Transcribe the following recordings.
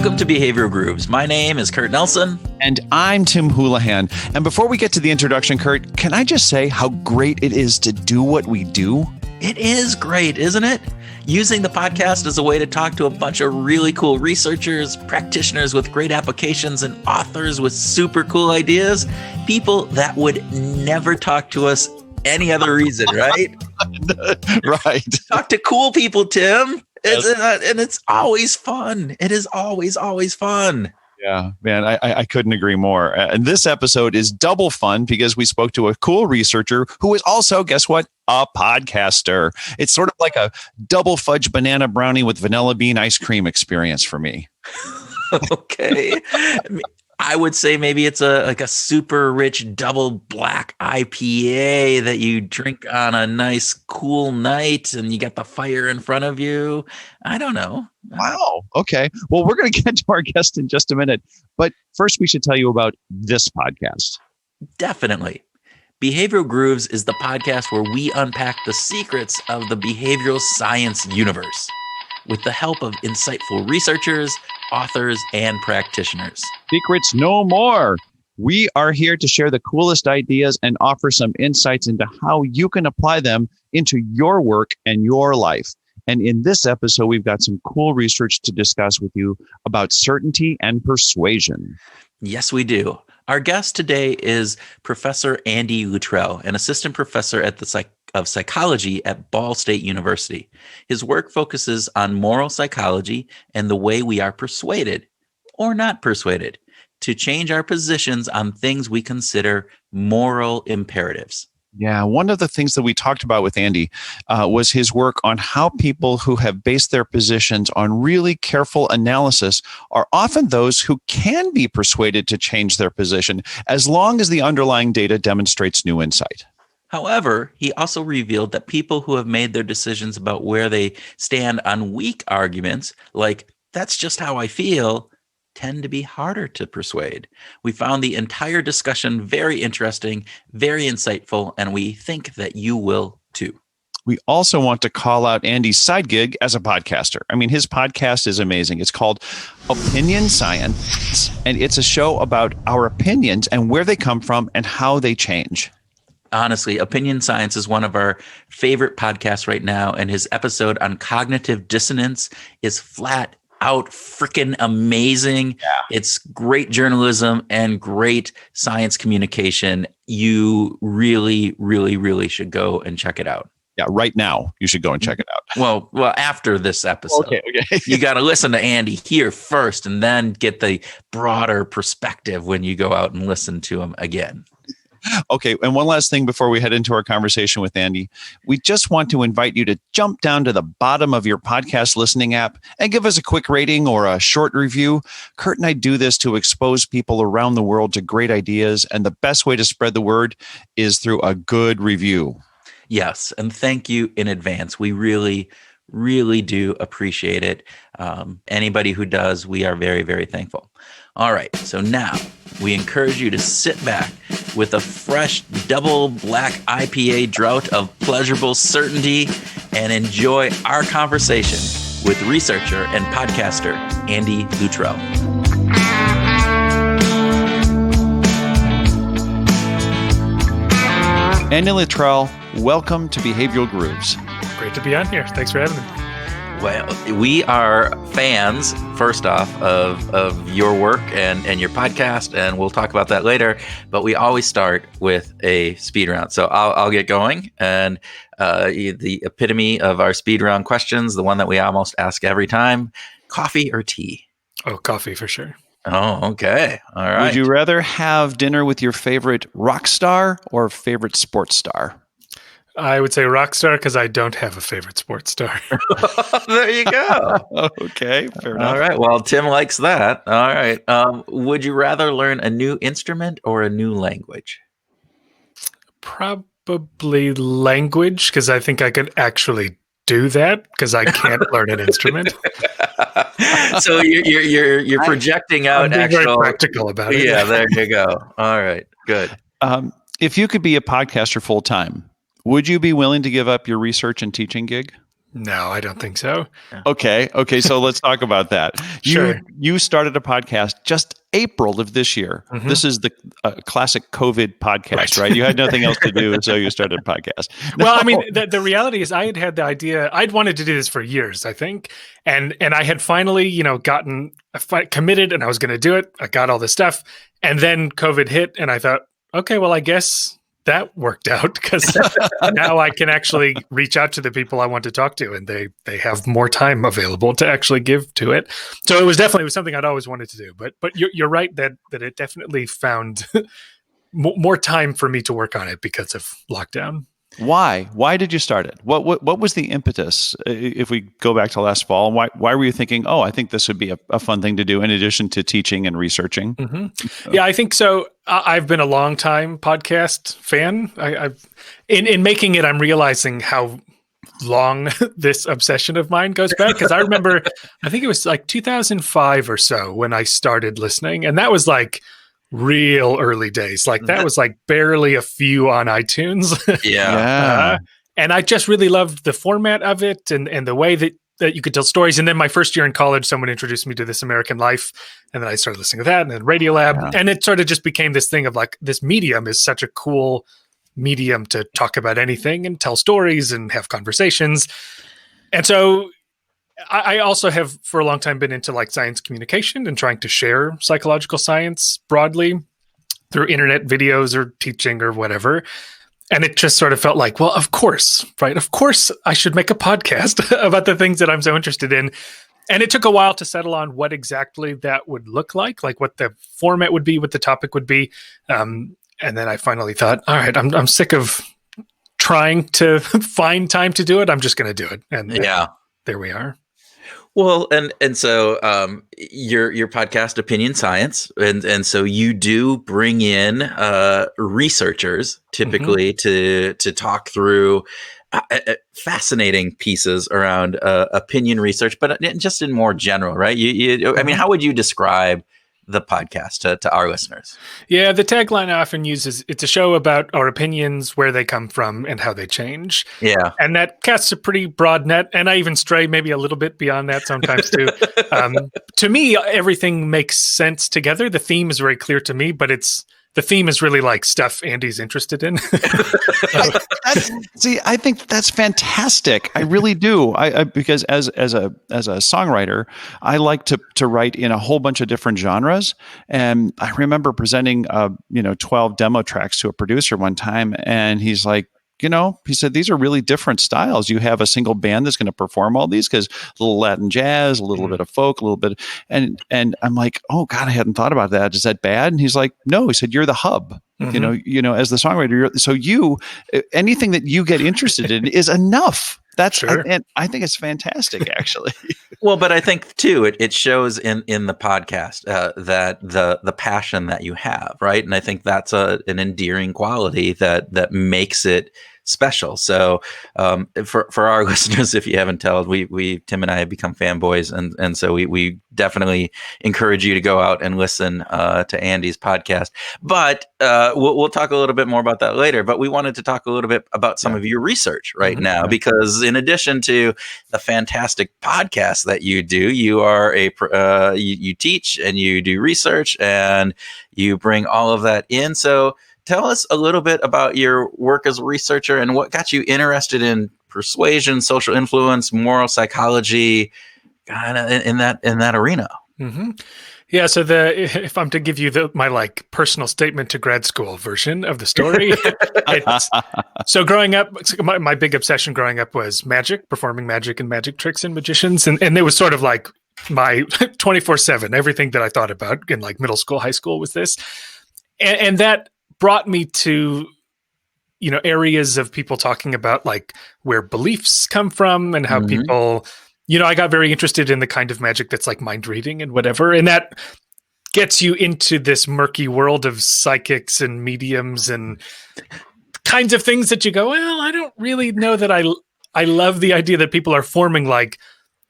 Welcome to Behavioral Grooves. My name is Kurt Nelson. And I'm Tim Houlihan. And before we get to the introduction, Kurt, can I just say how great it is to do what we do? It is great, isn't it? Using the podcast as a way to talk to a bunch of really cool researchers, practitioners with great applications, and authors with super cool ideas. People that would never talk to us any other reason, right? Right. Talk to cool people, Tim. And it's always fun. It is always fun. Yeah, man, I couldn't agree more. And this episode is double fun because we spoke to a cool researcher who is also, guess what, a podcaster. It's sort of like a double fudge banana brownie with vanilla bean ice cream experience for me. Okay. I would say maybe it's a super rich double black IPA that you drink on a nice cool night and you got the fire in front of you. I don't know. Wow. Okay. Well, we're going to get to our guest in just a minute. But first, we should tell you about this podcast. Definitely. Behavioral Grooves is the podcast where we unpack the secrets of the behavioral science universe with the help of insightful researchers, authors, and practitioners. Secrets no more. We are here to share the coolest ideas and offer some insights into how you can apply them into your work and your life. And in this episode, we've got some cool research to discuss with you about certainty and persuasion. Yes, we do. Our guest today is Professor Andy Luttrell, an assistant professor at the of psychology at Ball State University. His work focuses on moral psychology and the way we are persuaded, or not persuaded, to change our positions on things we consider moral imperatives. Yeah, one of the things that we talked about with Andy was his work on how people who have based their positions on really careful analysis are often those who can be persuaded to change their position as long as the underlying data demonstrates new insight. However, he also revealed that people who have made their decisions about where they stand on weak arguments, like, that's just how I feel, tend to be harder to persuade. We found the entire discussion very interesting, very insightful, and we think that you will too. We also want to call out Andy's side gig as a podcaster. I mean, his podcast is amazing. It's called Opinion Science, and it's a show about our opinions and where they come from and how they change. Honestly, Opinion Science is one of our favorite podcasts right now, and his episode on cognitive dissonance is flat out freaking amazing. Yeah. It's great journalism and great science communication. You really, really, really should go and check it out. Yeah, right now you should go and check it out. Well, after this episode. Okay. You got to listen to Andy here first and then get the broader perspective when you go out and listen to him again. Okay, and one last thing before we head into our conversation with Andy. We just want to invite you to jump down to the bottom of your podcast listening app and give us a quick rating or a short review. Kurt and I do this to expose people around the world to great ideas, and the best way to spread the word is through a good review. Yes, and thank you in advance. We really, really do appreciate it. Anybody who does, we are very, very thankful. All right, so now we encourage you to sit back with a fresh double black IPA draught of pleasurable certainty and enjoy our conversation with researcher and podcaster Andy Luttrell. Andy Luttrell, welcome to Behavioral Grooves. Great to be on here. Thanks for having me. Well, we are fans, first off, of your work and your podcast, and we'll talk about that later. But we always start with a speed round. So I'll get going. And the epitome of our speed round questions, the one that we almost ask every time, coffee or tea? Oh, coffee for sure. Oh, okay. All right. Would you rather have dinner with your favorite rock star or favorite sports star? I would say rock star because I don't have a favorite sports star. There you go. Okay, fair enough. All right. Well, Tim likes that. All right. Would you rather learn a new instrument or a new language? Probably language because I think I could actually do that because I can't learn an instrument. So you're projecting out I'm being actual very practical about it. Yeah, there you go. All right, good. If you could be a podcaster full time, would you be willing to give up your research and teaching gig? No, I don't think so. Okay. So let's talk about that. Sure. You started a podcast just April of this year. Mhm. This is the classic COVID podcast, right? You had nothing else to do, so you started a podcast. Well, No. I mean, the reality is I had the idea. I'd wanted to do this for years, I think. And I had finally, gotten committed and I was going to do it. I got all this stuff. And then COVID hit and I thought, okay, well, I guess that worked out because now I can actually reach out to the people I want to talk to, and they have more time available to actually give to it. So it was something I'd always wanted to do. But you're right that it definitely found more time for me to work on it because of lockdown. Why? Why did you start it? What was the impetus? If we go back to last fall, why were you thinking, I think this would be a fun thing to do in addition to teaching and researching? Mm-hmm. Yeah, I think so. I've been a long time podcast fan. I've in making it, I'm realizing how long this obsession of mine goes back, because I remember, I think it was like 2005 or so when I started listening, and that was like real early days. Like that was like barely a few on iTunes. Yeah. And I just really loved the format of it and the way that you could tell stories. And then my first year in college, someone introduced me to This American Life. And then I started listening to that and then Radiolab. Yeah. And it sort of just became this thing of like, this medium is such a cool medium to talk about anything and tell stories and have conversations. And so I also have for a long time been into like science communication and trying to share psychological science broadly through internet videos or teaching or whatever. And it just sort of felt like, well, of course, right? Of course I should make a podcast about the things that I'm so interested in. And it took a while to settle on what exactly that would look like what the format would be, what the topic would be. And then I finally thought, all right, I'm sick of trying to find time to do it. I'm just going to do it. And there we are. Well, and so your podcast, Opinion Science, and so you do bring in researchers typically to talk through fascinating pieces around opinion research, but just in more general, right? I mean, how would you describe the podcast to our listeners? Yeah, the tagline I often use is, it's a show about our opinions, where they come from, and how they change. Yeah. And that casts a pretty broad net, and I even stray maybe a little bit beyond that sometimes too. To me, everything makes sense together. The theme is very clear to me, but the theme is really like stuff Andy's interested in. I think that's fantastic. I really do. I because as a songwriter, I like to write in a whole bunch of different genres. And I remember presenting 12 demo tracks to a producer one time, and he's like, he said, these are really different styles. You have a single band that's going to perform all these, because a little Latin jazz, a little bit of folk, a little bit. And I'm like, oh God, I hadn't thought about that. Is that bad? And he's like, no, he said, you're the hub, as the songwriter. So anything that you get interested in is enough. That's sure. And I think it's fantastic, actually. Well, but I think too, it shows in the podcast that the passion that you have, right? And I think that's an endearing quality that makes it special. So for our listeners, if you haven't told, we Tim and I have become fanboys, and so we definitely encourage you to go out and listen to Andy's podcast. But we'll talk a little bit more about that later. But we wanted to talk a little bit about some of your research right now, because in addition to the fantastic podcast that you do, you are you teach and you do research and you bring all of that in. So tell us a little bit about your work as a researcher and what got you interested in persuasion, social influence, moral psychology, kind of in that arena. Mm-hmm. Yeah. So if I'm to give you my personal statement to grad school version of the story, so growing up, my big obsession growing up was magic, performing magic and magic tricks and magicians, and it was sort of like my 24/7. Everything that I thought about in middle school, high school was this, and that brought me to areas of people talking about where beliefs come from and how people, I got very interested in the kind of magic that's like mind reading and whatever, and that gets you into this murky world of psychics and mediums and kinds of things that you go, well, I don't really know that I love the idea that people are forming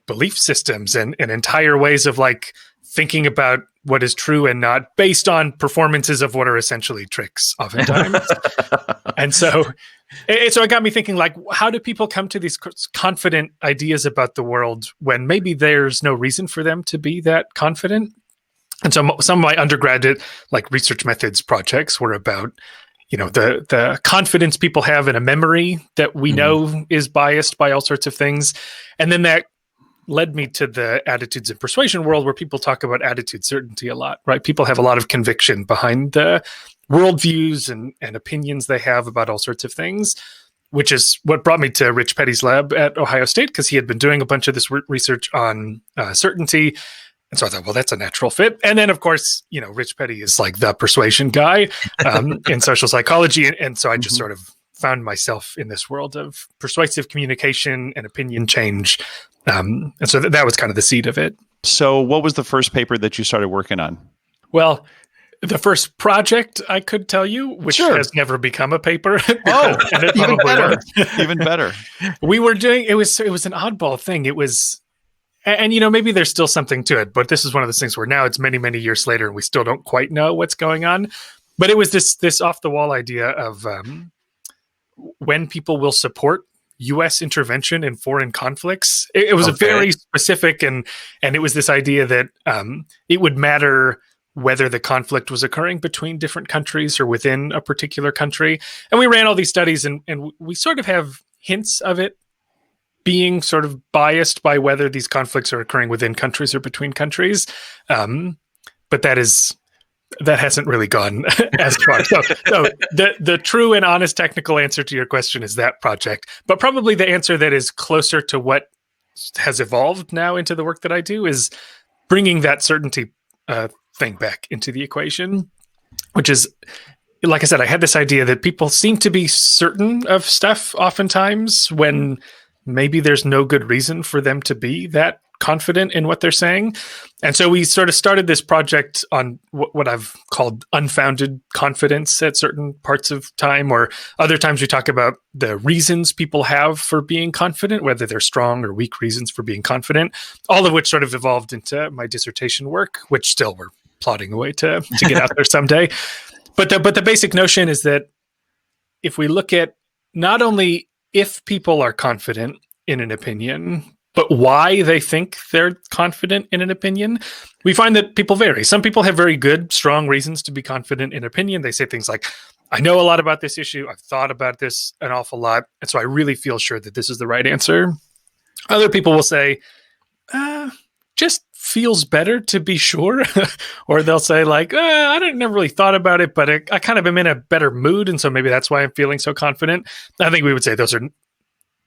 belief systems and entire ways of thinking about what is true and not based on performances of what are essentially tricks oftentimes. And so So it got me thinking, like, how do people come to these confident ideas about the world when maybe there's no reason for them to be that confident? And so some of my undergraduate, like, research methods projects were about, the confidence people have in a memory that we know is biased by all sorts of things. And then that led me to the attitudes and persuasion world, where people talk about attitude certainty a lot, right? People have a lot of conviction behind the worldviews and opinions they have about all sorts of things, which is what brought me to Rich Petty's lab at Ohio State, because he had been doing a bunch of this research on certainty. And so I thought, well, that's a natural fit. And then, of course, Rich Petty is like the persuasion guy in social psychology. And so I just sort of found myself in this world of persuasive communication and opinion change. And so that was kind of the seed of it. So what was the first paper that you started working on? Well, the first project I could tell you, which has never become a paper. And it even better. Won't. Even better. We were doing, it was an oddball thing. It was, and maybe there's still something to it, but this is one of those things where now it's many, many years later and we still don't quite know what's going on. But it was this off the wall idea of when people will support U.S. intervention in foreign conflicts. It was a very specific, and it was this idea that it would matter whether the conflict was occurring between different countries or within a particular country. And we ran all these studies, and we sort of have hints of it being sort of biased by whether these conflicts are occurring within countries or between countries. But that hasn't really gone as far. So the true and honest technical answer to your question is that project. But probably the answer that is closer to what has evolved now into the work that I do is bringing that certainty thing back into the equation, which is, like I said, I had this idea that people seem to be certain of stuff oftentimes when maybe there's no good reason for them to be that confident in what they're saying. And so we sort of started this project on what I've called unfounded confidence at certain parts of time, or other times we talk about the reasons people have for being confident, whether they're strong or weak reasons for being confident, all of which sort of evolved into my dissertation work, which still we're plodding away to get out there someday. But the basic notion is that if we look at not only if people are confident in an opinion, but why they think they're confident in an opinion, we find that people vary. Some people have very good, strong reasons to be confident in opinion. They say things like, I know a lot about this issue. I've thought about this an awful lot. And so I really feel sure that this is the right answer. Other people will say, just feels better to be sure. Or they'll say like, I never really thought about it, but I kind of am in a better mood. And so maybe that's why I'm feeling so confident. I think we would say those are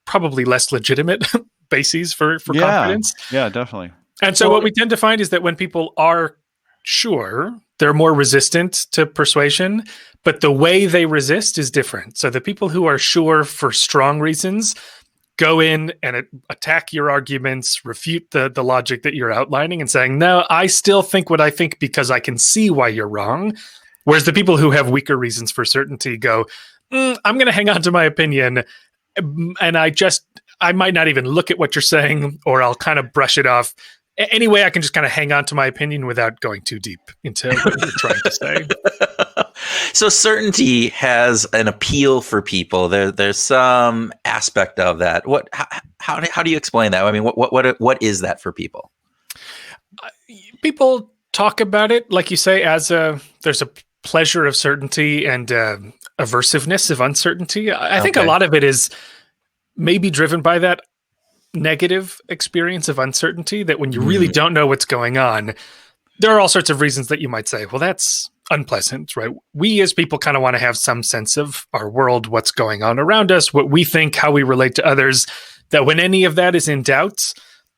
probably less legitimate bases for confidence. Yeah, definitely. And so what we tend to find is that when people are sure, they're more resistant to persuasion, but the way they resist is different. So the people who are sure for strong reasons go in and attack your arguments, refute the logic that you're outlining and saying, no, I still think what I think because I can see why you're wrong. Whereas the people who have weaker reasons for certainty go, I'm going to hang on to my opinion. And I might not even look at what you're saying, or I'll kind of brush it off. Anyway, I can just kind of hang on to my opinion without going too deep into what you're trying to say. So certainty has an appeal for people. There's some aspect of that. How do you explain that? I mean, what is that for people? People talk about it, like you say, as there's a pleasure of certainty and aversiveness of uncertainty. I think a lot of it is maybe driven by that negative experience of uncertainty, that when you really don't know what's going on, there are all sorts of reasons that you might say, well, that's unpleasant, right? We as people kind of want to have some sense of our world, what's going on around us, what we think, how we relate to others, that when any of that is in doubt,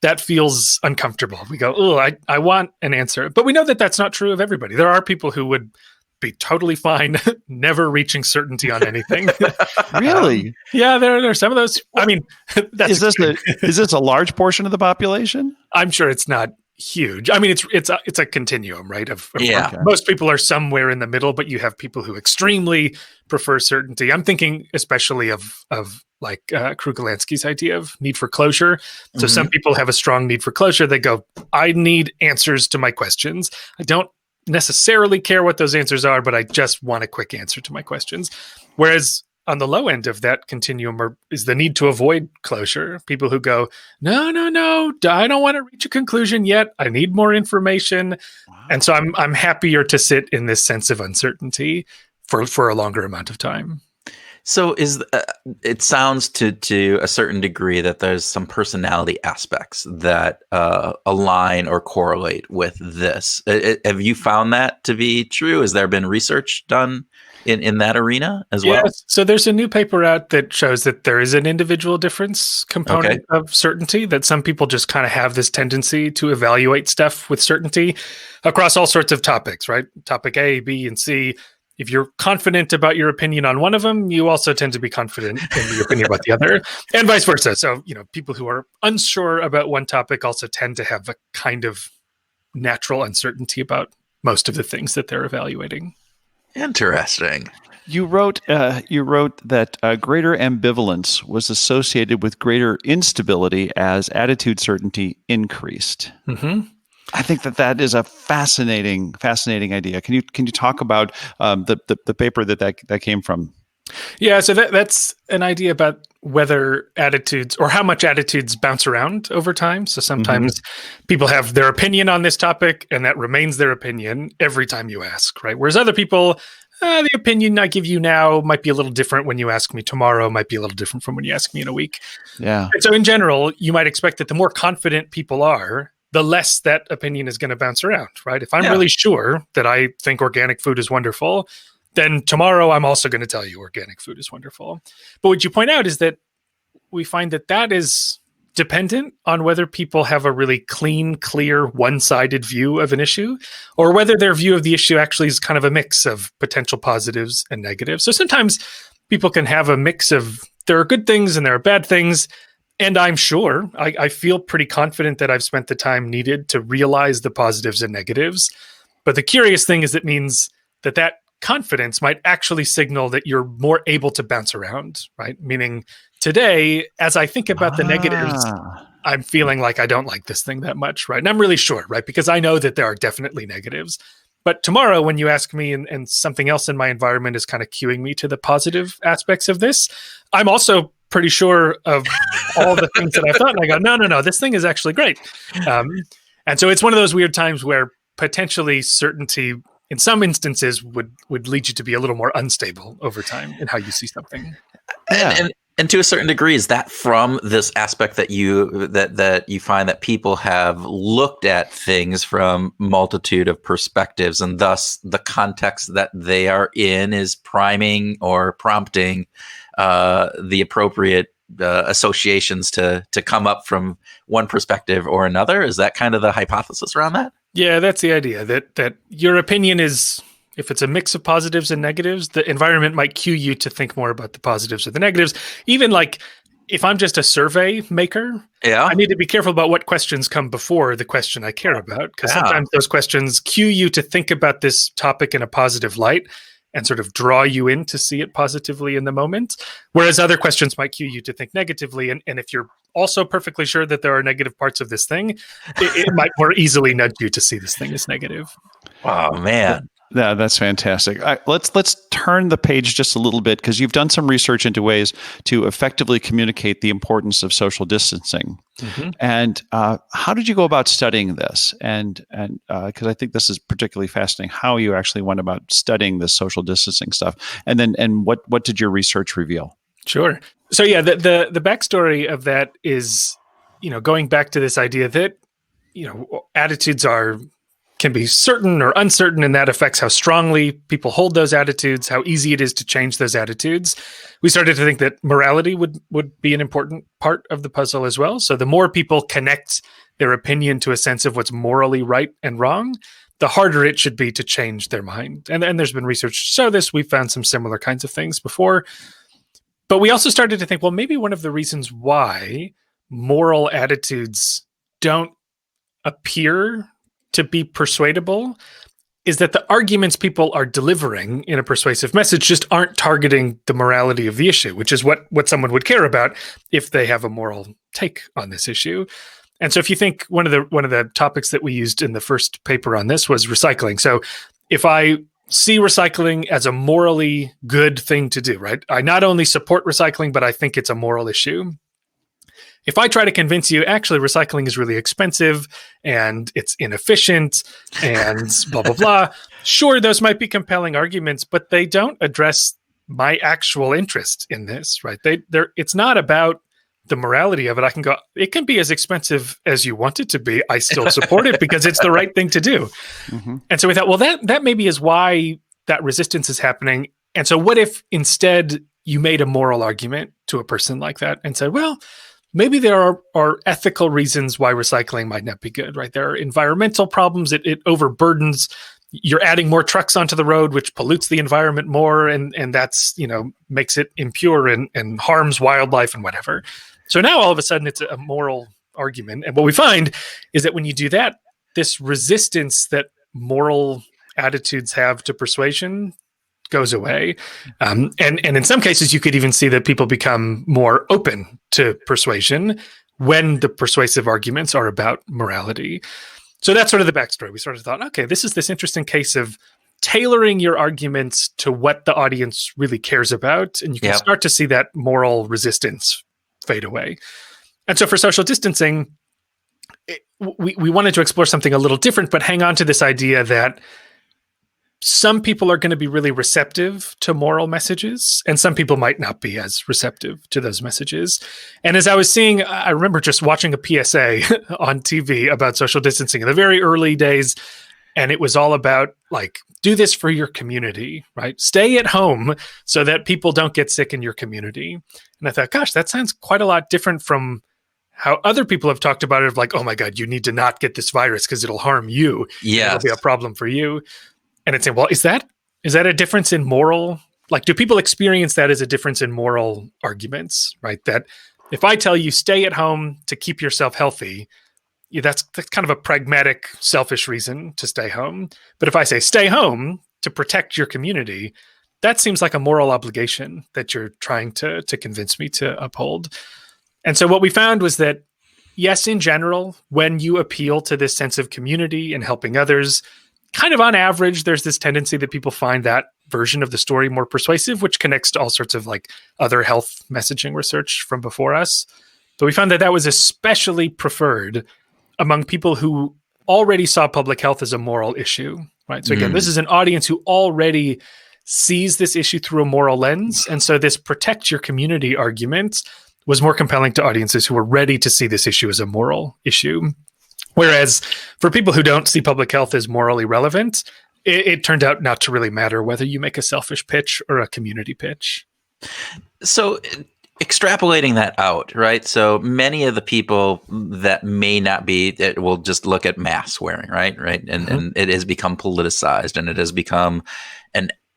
that feels uncomfortable. We go, oh, I want an answer. But we know that that's not true of everybody. There are people who would be totally fine, never reaching certainty on anything. Really? Yeah, there are some of those. I mean, is this a large portion of the population? I'm sure it's not huge. I mean, it's a continuum, right? Most people are somewhere in the middle, but you have people who extremely prefer certainty. I'm thinking especially of like Krugolansky's idea of need for closure. So some people have a strong need for closure. They go, I need answers to my questions. I don't necessarily care what those answers are, but I just want a quick answer to my questions. Whereas on the low end of that continuum is the need to avoid closure. People who go, no, I don't want to reach a conclusion yet. I need more information. Wow. And so I'm happier to sit in this sense of uncertainty for a longer amount of time. So it sounds to a certain degree that there's some personality aspects that align or correlate with this. Have you found that to be true? Has there been research done in that arena as well? Yes. So there's a new paper out that shows that there is an individual difference component of certainty, that some people just kind of have this tendency to evaluate stuff with certainty across all sorts of topics, right? Topic A, B, and C. If you're confident about your opinion on one of them, you also tend to be confident in your opinion about the other, and vice versa. So, people who are unsure about one topic also tend to have a kind of natural uncertainty about most of the things that they're evaluating. Interesting. You wrote that greater ambivalence was associated with greater instability as attitude certainty increased. Mm-hmm. I think that is a fascinating idea. Can you talk about the paper that came from? Yeah, so that's an idea about whether attitudes or how much attitudes bounce around over time. So sometimes people have their opinion on this topic, and that remains their opinion every time you ask, right? Whereas other people, the opinion I give you now might be a little different when you ask me tomorrow, might be a little different from when you ask me in a week. Yeah. And so in general, you might expect that the more confident people are, the less that opinion is going to bounce around, right? If I'm really sure that I think organic food is wonderful, then tomorrow I'm also going to tell you organic food is wonderful. But what you point out is that we find that is dependent on whether people have a really clean, clear, one-sided view of an issue, or whether their view of the issue actually is kind of a mix of potential positives and negatives. So sometimes people can have a mix of there are good things and there are bad things. And I'm sure, I feel pretty confident that I've spent the time needed to realize the positives and negatives. But the curious thing is it means that confidence might actually signal that you're more able to bounce around, right? Meaning today, as I think about the negatives, I'm feeling like I don't like this thing that much, right? And I'm really sure, right? Because I know that there are definitely negatives. But tomorrow, when you ask me and something else in my environment is kind of cueing me to the positive aspects of this, I'm also pretty sure of all the things that I thought. And I go, no, this thing is actually great. And so it's one of those weird times where potentially certainty in some instances would lead you to be a little more unstable over time in how you see something. Yeah. And to a certain degree, is that from this aspect that you find that people have looked at things from multitude of perspectives, and thus the context that they are in is priming or prompting the appropriate associations to come up from one perspective or another? Is that kind of the hypothesis around that? Yeah, that's the idea, that your opinion is, if it's a mix of positives and negatives, the environment might cue you to think more about the positives or the negatives. Even like if I'm just a survey maker, I need to be careful about what questions come before the question I care about, because sometimes those questions cue you to think about this topic in a positive light and sort of draw you in to see it positively in the moment. Whereas other questions might cue you to think negatively. And if you're also perfectly sure that there are negative parts of this thing, it might more easily nudge you to see this thing as negative. Oh, man. Yeah, that's fantastic. Let's turn the page just a little bit, because you've done some research into ways to effectively communicate the importance of social distancing. Mm-hmm. And how did you go about studying this? And because I think this is particularly fascinating, how you actually went about studying this social distancing stuff, and what did your research reveal? Sure. So yeah, the backstory of that is, going back to this idea that attitudes can be certain or uncertain, and that affects how strongly people hold those attitudes, how easy it is to change those attitudes. We started to think that morality would be an important part of the puzzle as well. So the more people connect their opinion to a sense of what's morally right and wrong, the harder it should be to change their mind. And there's been research to show this. We found some similar kinds of things before. But we also started to think, well, maybe one of the reasons why moral attitudes don't appear to be persuadable is that the arguments people are delivering in a persuasive message just aren't targeting the morality of the issue, which is what someone would care about if they have a moral take on this issue. And so if you think one of the topics that we used in the first paper on this was recycling. So if I see recycling as a morally good thing to do, right? I not only support recycling, but I think it's a moral issue. If I try to convince you, actually, recycling is really expensive and it's inefficient and blah, blah, blah, sure, those might be compelling arguments, but they don't address my actual interest in this, right? It's not about the morality of it. I can go, it can be as expensive as you want it to be. I still support it because it's the right thing to do. Mm-hmm. And so we thought, well, that maybe is why that resistance is happening. And so what if instead you made a moral argument to a person like that and said, well, maybe there are ethical reasons why recycling might not be good, right? There are environmental problems. It overburdens. You're adding more trucks onto the road, which pollutes the environment more. And that's, makes it impure and harms wildlife and whatever. So now all of a sudden it's a moral argument. And what we find is that when you do that, this resistance that moral attitudes have to persuasion goes away. And in some cases, you could even see that people become more open to persuasion when the persuasive arguments are about morality. So that's sort of the backstory. We sort of thought, okay, this is this interesting case of tailoring your arguments to what the audience really cares about. And you can start to see that moral resistance fade away. And so for social distancing, we wanted to explore something a little different, but hang on to this idea that some people are going to be really receptive to moral messages, and some people might not be as receptive to those messages. And as I was seeing, I remember just watching a PSA on TV about social distancing in the very early days, and it was all about, like, do this for your community, right? Stay at home so that people don't get sick in your community. And I thought, gosh, that sounds quite a lot different from how other people have talked about it, of like, oh my God, you need to not get this virus because it'll harm you. Yeah, it'll be a problem for you. And it's saying, well, is that a difference in moral? Like, do people experience that as a difference in moral arguments, right? That if I tell you stay at home to keep yourself healthy, that's kind of a pragmatic, selfish reason to stay home. But if I say stay home to protect your community, that seems like a moral obligation that you're trying to convince me to uphold. And so what we found was that, yes, in general, when you appeal to this sense of community and helping others, kind of on average, there's this tendency that people find that version of the story more persuasive, which connects to all sorts of like other health messaging research from before us. But we found that was especially preferred among people who already saw public health as a moral issue, right? So again, this is an audience who already sees this issue through a moral lens. And so this protect your community argument was more compelling to audiences who were ready to see this issue as a moral issue. Whereas for people who don't see public health as morally relevant, it turned out not to really matter whether you make a selfish pitch or a community pitch. So extrapolating that out, right? So many of the people that may not be, that will just look at mask wearing, right? And it has become politicized, and it has become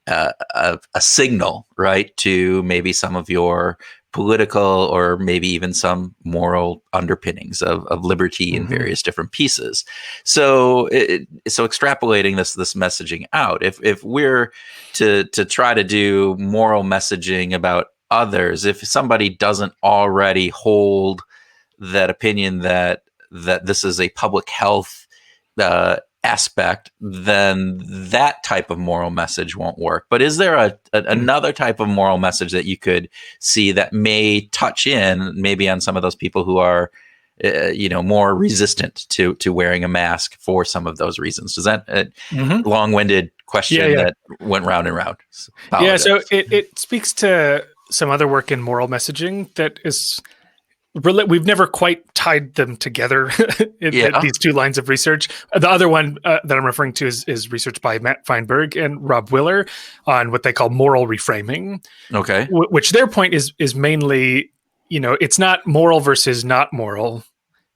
a signal, right, to maybe some of your political or maybe even some moral underpinnings of liberty in various different pieces. So extrapolating this messaging out, if we're to try to do moral messaging about others, if somebody doesn't already hold that opinion that this is a public health aspect, then that type of moral message won't work. But is there another type of moral message that you could see that may touch in maybe on some of those people who are more resistant to wearing a mask for some of those reasons? Is that a long-winded question that went round and round? So it speaks to some other work in moral messaging that is we've never quite tied them together these two lines of research. The other one that I'm referring to is research by Matt Feinberg and Rob Willer on what they call moral reframing. Okay, which their point is mainly, it's not moral versus not moral.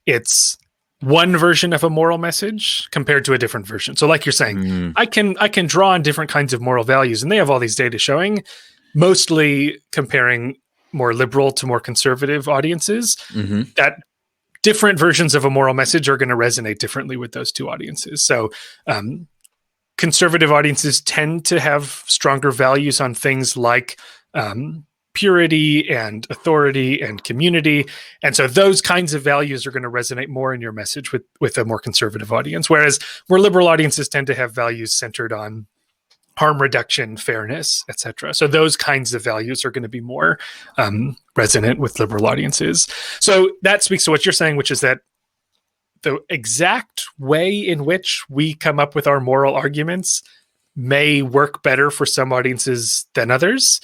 It's one version of a moral message compared to a different version. So, like you're saying, I can draw on different kinds of moral values, and they have all these data showing, mostly comparing more liberal to more conservative audiences, that different versions of a moral message are going to resonate differently with those two audiences. So conservative audiences tend to have stronger values on things like purity and authority and community. And so those kinds of values are going to resonate more in your message with a more conservative audience. Whereas more liberal audiences tend to have values centered on harm reduction, fairness, etc. So those kinds of values are going to be more resonant with liberal audiences. So that speaks to what you're saying, which is that the exact way in which we come up with our moral arguments may work better for some audiences than others.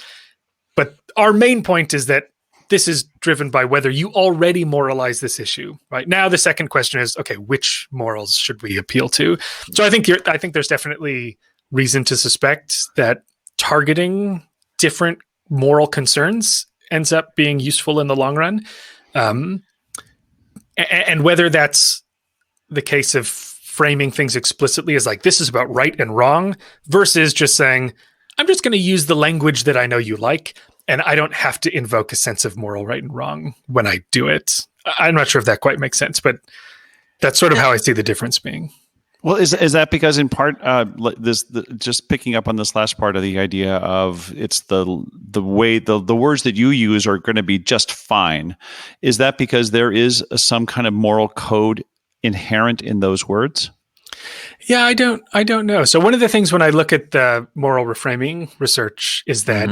But our main point is that this is driven by whether you already moralize this issue. Right now, the second question is, okay, which morals should we appeal to? So I think there's definitely reason to suspect that targeting different moral concerns ends up being useful in the long run. And whether that's the case of framing things explicitly as like, this is about right and wrong, versus just saying, I'm just going to use the language that I know you like, and I don't have to invoke a sense of moral right and wrong when I do it. I'm not sure if that quite makes sense, but that's sort of how I see the difference being. Well, is that because in part, just picking up on this last part of the idea of it's the way the words that you use are going to be just fine. Is that because there is some kind of moral code inherent in those words? Yeah, I don't know. So one of the things when I look at the moral reframing research is that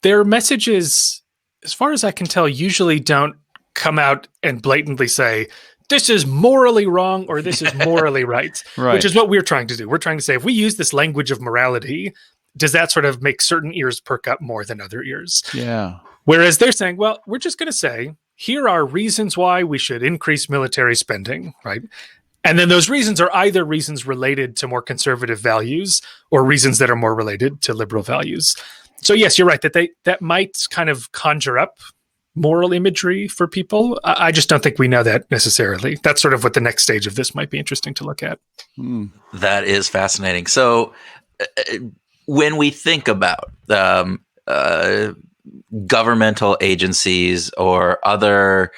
their messages, as far as I can tell, usually don't come out and blatantly say, this is morally wrong or this is morally right, which is what we're trying to do. We're trying to say, if we use this language of morality, does that sort of make certain ears perk up more than other ears? Yeah. Whereas they're saying, well, we're just going to say, here are reasons why we should increase military spending, right? And then those reasons are either reasons related to more conservative values or reasons that are more related to liberal values. So yes, you're right that might kind of conjure up moral imagery for people. I just don't think we know that necessarily. That's sort of what the next stage of this might be interesting to look at. That is fascinating. So when we think about governmental agencies or other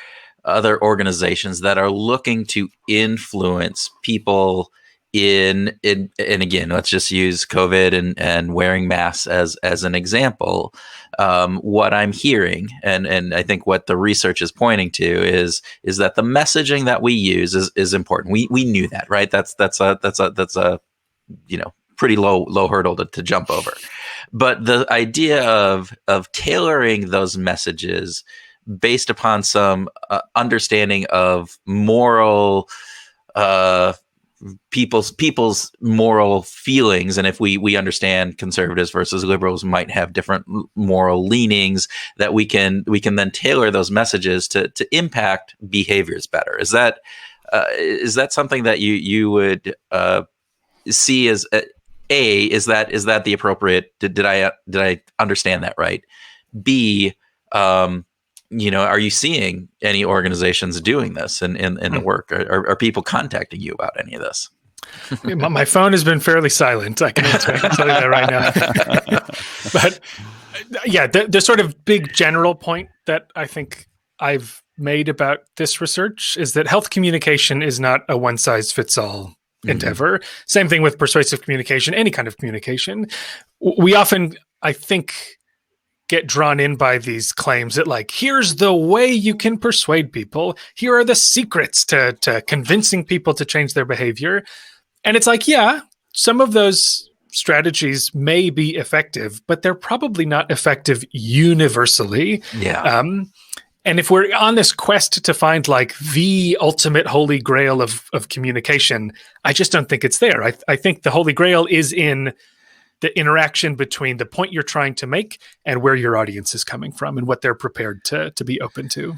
organizations that are looking to influence people and again, let's just use COVID and wearing masks as an example. What I'm hearing, and I think what the research is pointing to is that the messaging that we use is important. We knew that, right? That's a pretty low hurdle to jump over. But the idea of tailoring those messages based upon some understanding of moral people's moral feelings, and if we understand conservatives versus liberals might have different moral leanings, that we can then tailor those messages to impact behaviors better. Is that something that you would see as is that the appropriate? Did I understand that right? B, are you seeing any organizations doing this in the work? Are people contacting you about any of this? My phone has been fairly silent. I can tell you that right now. But yeah, the sort of big general point that I think I've made about this research is that health communication is not a one-size-fits-all endeavor. Same thing with persuasive communication, any kind of communication. We often, I think, get drawn in by these claims that, like, here's the way you can persuade people. Here are the secrets to convincing people to change their behavior. And it's like, yeah, some of those strategies may be effective, but they're probably not effective universally. Yeah. And if we're on this quest to find like the ultimate holy grail of communication, I just don't think it's there. I think the holy grail is in the interaction between the point you're trying to make and where your audience is coming from and what they're prepared to be open to.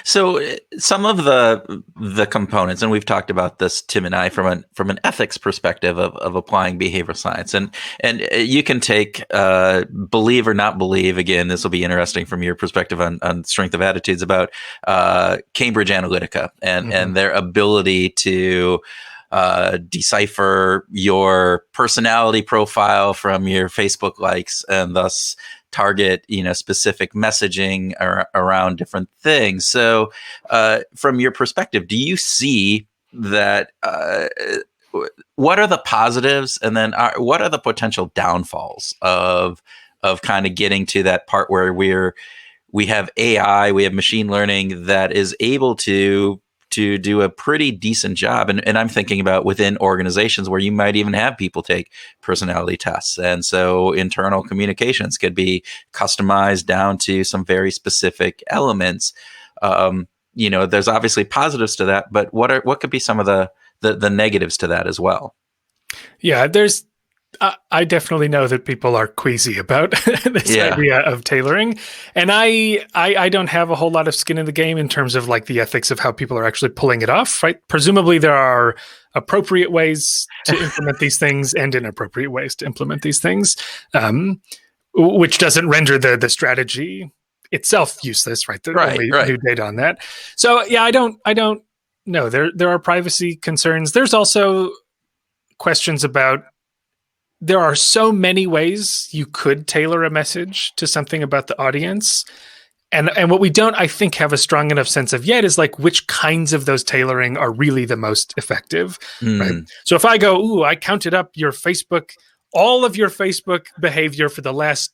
So some of the components, and we've talked about this, Tim and I, from an ethics perspective of applying behavioral science, and you can take believe or not believe. Again, this will be interesting from your perspective on strength of attitudes about Cambridge Analytica and their ability to decipher your personality profile from your Facebook likes and thus target, specific messaging around different things. So from your perspective, do you see that, what are the positives and then what are the potential downfalls of kind of getting to that part where we have AI, we have machine learning that is able to to do a pretty decent job. And I'm thinking about within organizations where you might even have people take personality tests. And so internal communications could be customized down to some very specific elements. There's obviously positives to that, but what could be some of the negatives to that as well? Yeah, I definitely know that people are queasy about this idea of tailoring. And I don't have a whole lot of skin in the game in terms of like the ethics of how people are actually pulling it off, right? Presumably there are appropriate ways to implement these things and inappropriate ways to implement these things, which doesn't render the strategy itself useless, right? Only new data on that. So yeah, I don't know. There are privacy concerns. There's also questions about, there are so many ways you could tailor a message to something about the audience. And what we don't, I think, have a strong enough sense of yet is like which kinds of those tailoring are really the most effective. Right? So if I go, I counted up all of your Facebook behavior for the last,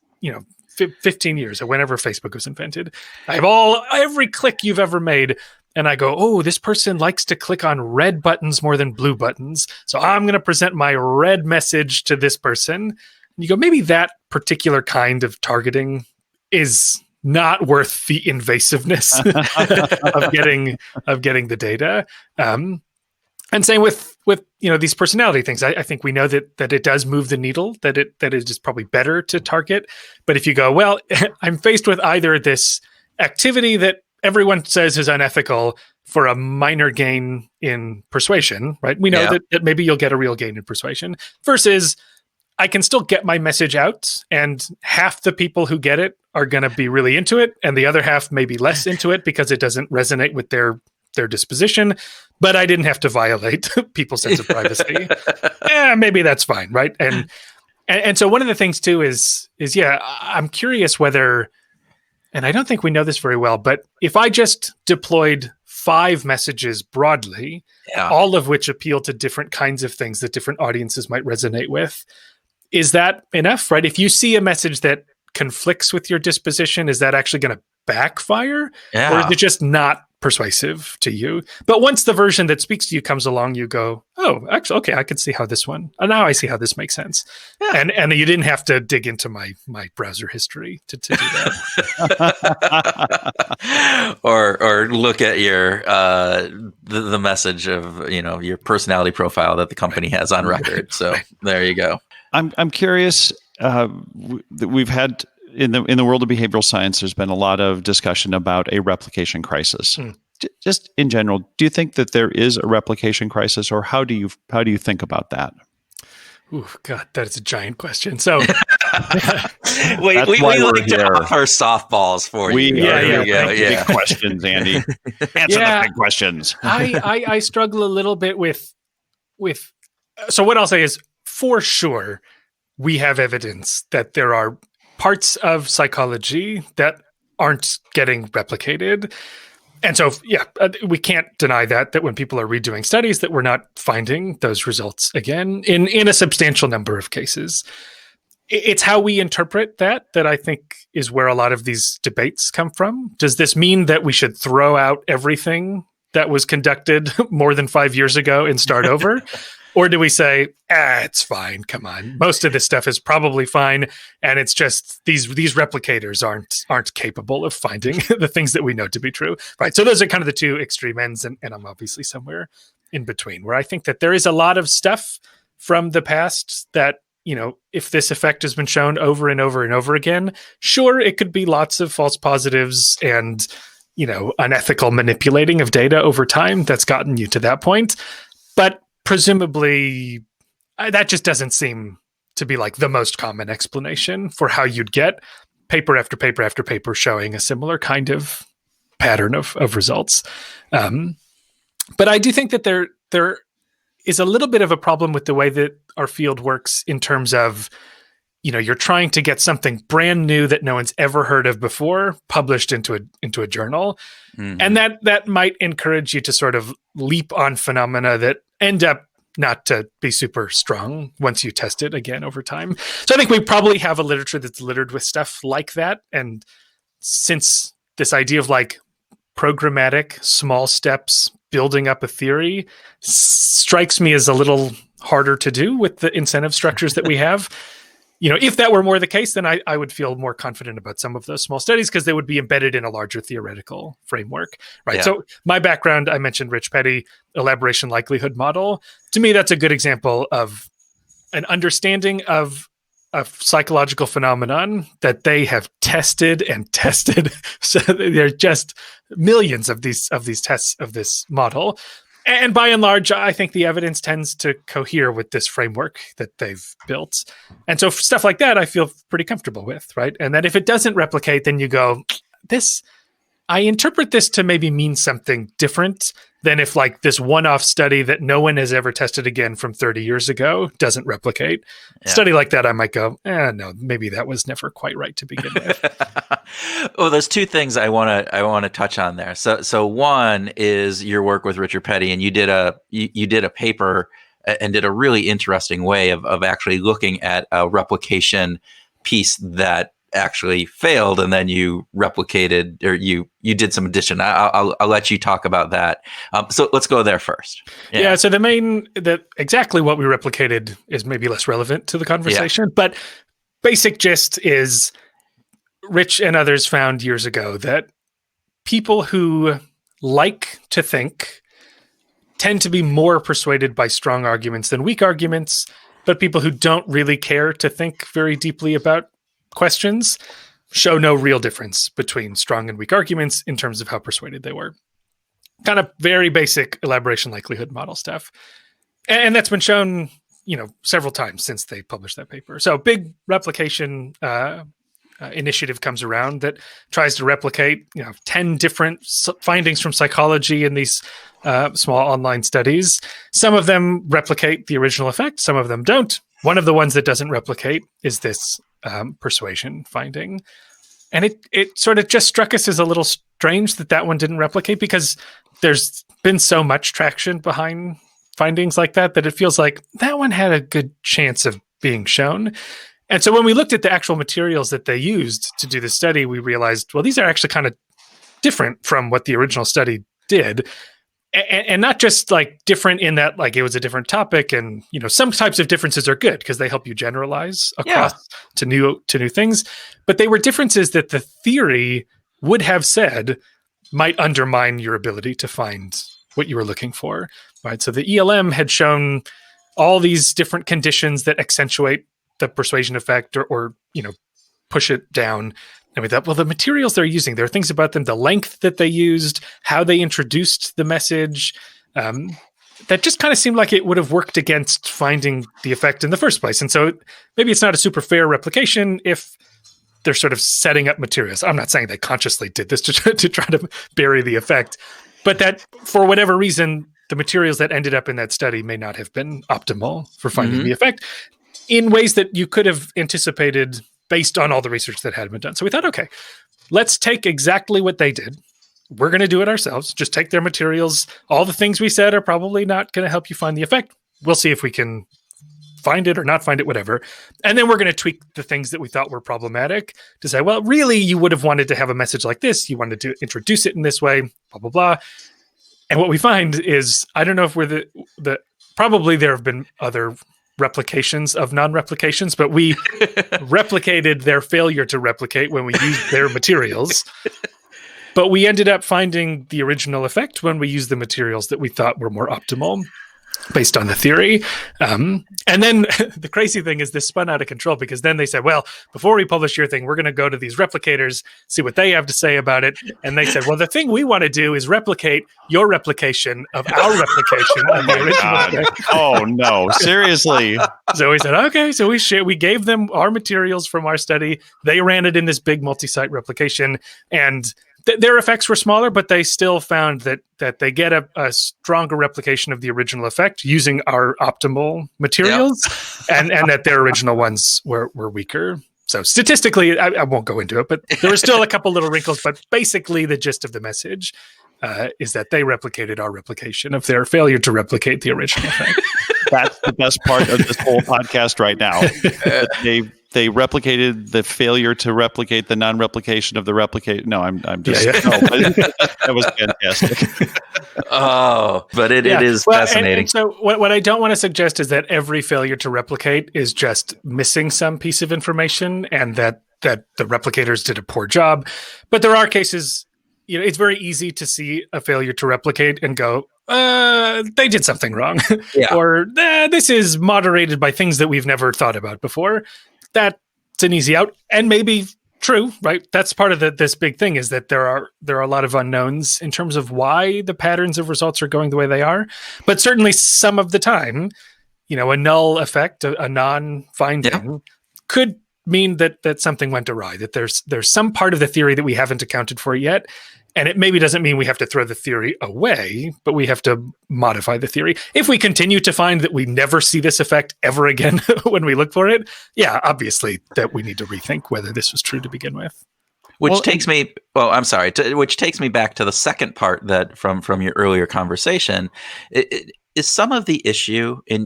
15 years or whenever Facebook was invented. I have every click you've ever made. And I go, this person likes to click on red buttons more than blue buttons. So I'm going to present my red message to this person. And you go, maybe that particular kind of targeting is not worth the invasiveness of getting the data. And same with these personality things. I think we know that it does move the needle, that it is just probably better to target. But if you go, well, I'm faced with either this activity that everyone says is unethical for a minor gain in persuasion, right? We know that maybe you'll get a real gain in persuasion versus I can still get my message out and half the people who get it are going to be really into it and the other half may be less into it because it doesn't resonate with their disposition, but I didn't have to violate people's sense of privacy. Maybe that's fine, right? And so one of the things too is I'm curious whether, and I don't think we know this very well, but if I just deployed 5 messages broadly, all of which appeal to different kinds of things that different audiences might resonate with, is that enough, right? If you see a message that conflicts with your disposition, is that actually going to backfire? Yeah. Or is it just not persuasive to you? But once the version that speaks to you comes along, you go, actually, okay, I can see how this one, and now I see how this makes sense. Yeah. And you didn't have to dig into my browser history to do that. or look at your the message of your personality profile that the company has on record. So there you go. I'm curious. We've had in the world of behavioral science, there's been a lot of discussion about a replication crisis. Just in general, do you think that there is a replication crisis, or how do you think about that? Oh God, that is a giant question. So we like to offer softballs for you. Big questions, Andy. Answer the big questions. I struggle a little bit with. So what I'll say is, for sure, we have evidence that there are parts of psychology that aren't getting replicated. And so, we can't deny that when people are redoing studies, that we're not finding those results again in a substantial number of cases. It's how we interpret that I think is where a lot of these debates come from. Does this mean that we should throw out everything that was conducted more than 5 years ago and start over? Or do we say, it's fine, come on. Most of this stuff is probably fine, and it's just these replicators aren't capable of finding the things that we know to be true. Right. So those are kind of the two extreme ends, and I'm obviously somewhere in between, where I think that there is a lot of stuff from the past that, if this effect has been shown over and over and over again, sure, it could be lots of false positives and, unethical manipulating of data over time that's gotten you to that point. But presumably, that just doesn't seem to be like the most common explanation for how you'd get paper after paper after paper showing a similar kind of pattern of results. But I do think that there is a little bit of a problem with the way that our field works in terms of, you're trying to get something brand new that no one's ever heard of before published into a journal. Mm-hmm. And that might encourage you to sort of leap on phenomena that end up not to be super strong once you test it again over time. So I think we probably have a literature that's littered with stuff like that. And since this idea of like programmatic, small steps, building up a theory strikes me as a little harder to do with the incentive structures that we have. If that were more the case, then I would feel more confident about some of those small studies because they would be embedded in a larger theoretical framework, right? Yeah. So my background, I mentioned Rich Petty, elaboration likelihood model. To me, that's a good example of an understanding of a psychological phenomenon that they have tested and tested. So there are just millions of these tests of this model. And by and large, I think the evidence tends to cohere with this framework that they've built. And so stuff like that, I feel pretty comfortable with, right? And then if it doesn't replicate, then you go, I interpret this to maybe mean something different than if like this one-off study that no one has ever tested again from 30 years ago doesn't replicate. Yeah. Study like that, I might go, no, maybe that was never quite right to begin with. Well, there's two things I want to touch on there. So one is your work with Richard Petty, and you did a paper and did a really interesting way of actually looking at a replication piece that actually failed, and then you replicated, or you did some addition. I'll let you talk about that. So let's go there first. Yeah. So exactly what we replicated is maybe less relevant to the conversation, but basic gist is Rich and others found years ago that people who like to think tend to be more persuaded by strong arguments than weak arguments, but people who don't really care to think very deeply about questions show no real difference between strong and weak arguments in terms of how persuaded they were. Kind of very basic elaboration likelihood model stuff. And that's been shown, several times since they published that paper. So big replication initiative comes around that tries to replicate, 10 different findings from psychology in these small online studies. Some of them replicate the original effect. Some of them don't. One of the ones that doesn't replicate is this persuasion finding. And it sort of just struck us as a little strange that one didn't replicate, because there's been so much traction behind findings like that it feels like that one had a good chance of being shown. And so when we looked at the actual materials that they used to do the study, we realized, well, these are actually kind of different from what the original study did. And not just like different in that like it was a different topic, and some types of differences are good because they help you generalize across to new things, but they were differences that the theory would have said might undermine your ability to find what you were looking for, right? So the ELM had shown all these different conditions that accentuate the persuasion effect or push it down. And we thought, well, the materials they're using, there are things about them, the length that they used, how they introduced the message, that just kind of seemed like it would have worked against finding the effect in the first place. And so maybe it's not a super fair replication if they're sort of setting up materials. I'm not saying they consciously did this to try to bury the effect, but that for whatever reason, the materials that ended up in that study may not have been optimal for finding the effect in ways that you could have anticipated based on all the research that had been done. So we thought, okay, let's take exactly what they did. We're going to do it ourselves. Just take their materials. All the things we said are probably not going to help you find the effect. We'll see if we can find it or not find it, whatever. And then we're going to tweak the things that we thought were problematic to say, well, really, you would have wanted to have a message like this. You wanted to introduce it in this way, blah, blah, blah. And what we find is, I don't know if we're probably there have been other replications of non-replications, but we replicated their failure to replicate when we used their materials. But we ended up finding the original effect when we used the materials that we thought were more optimal based on the theory. And then the crazy thing is this spun out of control, because then they said, well, before we publish your thing, we're going to go to these replicators, see what they have to say about it. And they said, well, the thing we want to do is replicate your replication of our replication of the original thing. Oh, no. Seriously. So we said, okay, so we gave them our materials from our study. They ran it in this big multi-site replication, and their effects were smaller, but they still found that they get a stronger replication of the original effect using our optimal materials, and that their original ones were weaker. So statistically, I won't go into it, but there were still a couple little wrinkles. But basically, the gist of the message is that they replicated our replication of their failure to replicate the original effect. That's the best part of this whole podcast right now. they replicated the failure to replicate the non-replication of the replicate. No, I'm just no, that was fantastic. Oh, but it is fascinating. And so what I don't want to suggest is that every failure to replicate is just missing some piece of information and that the replicators did a poor job. But there are cases, it's very easy to see a failure to replicate and go, they did something wrong. Yeah. Or this is moderated by things that we've never thought about before. That's an easy out, and maybe true, right? That's part of this big thing, is that there are a lot of unknowns in terms of why the patterns of results are going the way they are. But certainly some of the time, a null effect, a non-finding, could mean that something went awry, that there's some part of the theory that we haven't accounted for yet. And it maybe doesn't mean we have to throw the theory away, but we have to modify the theory. If we continue to find that we never see this effect ever again when we look for it, obviously that we need to rethink whether this was true to begin with. Which takes me back to the second part that from your earlier conversation. Is some of the issue, in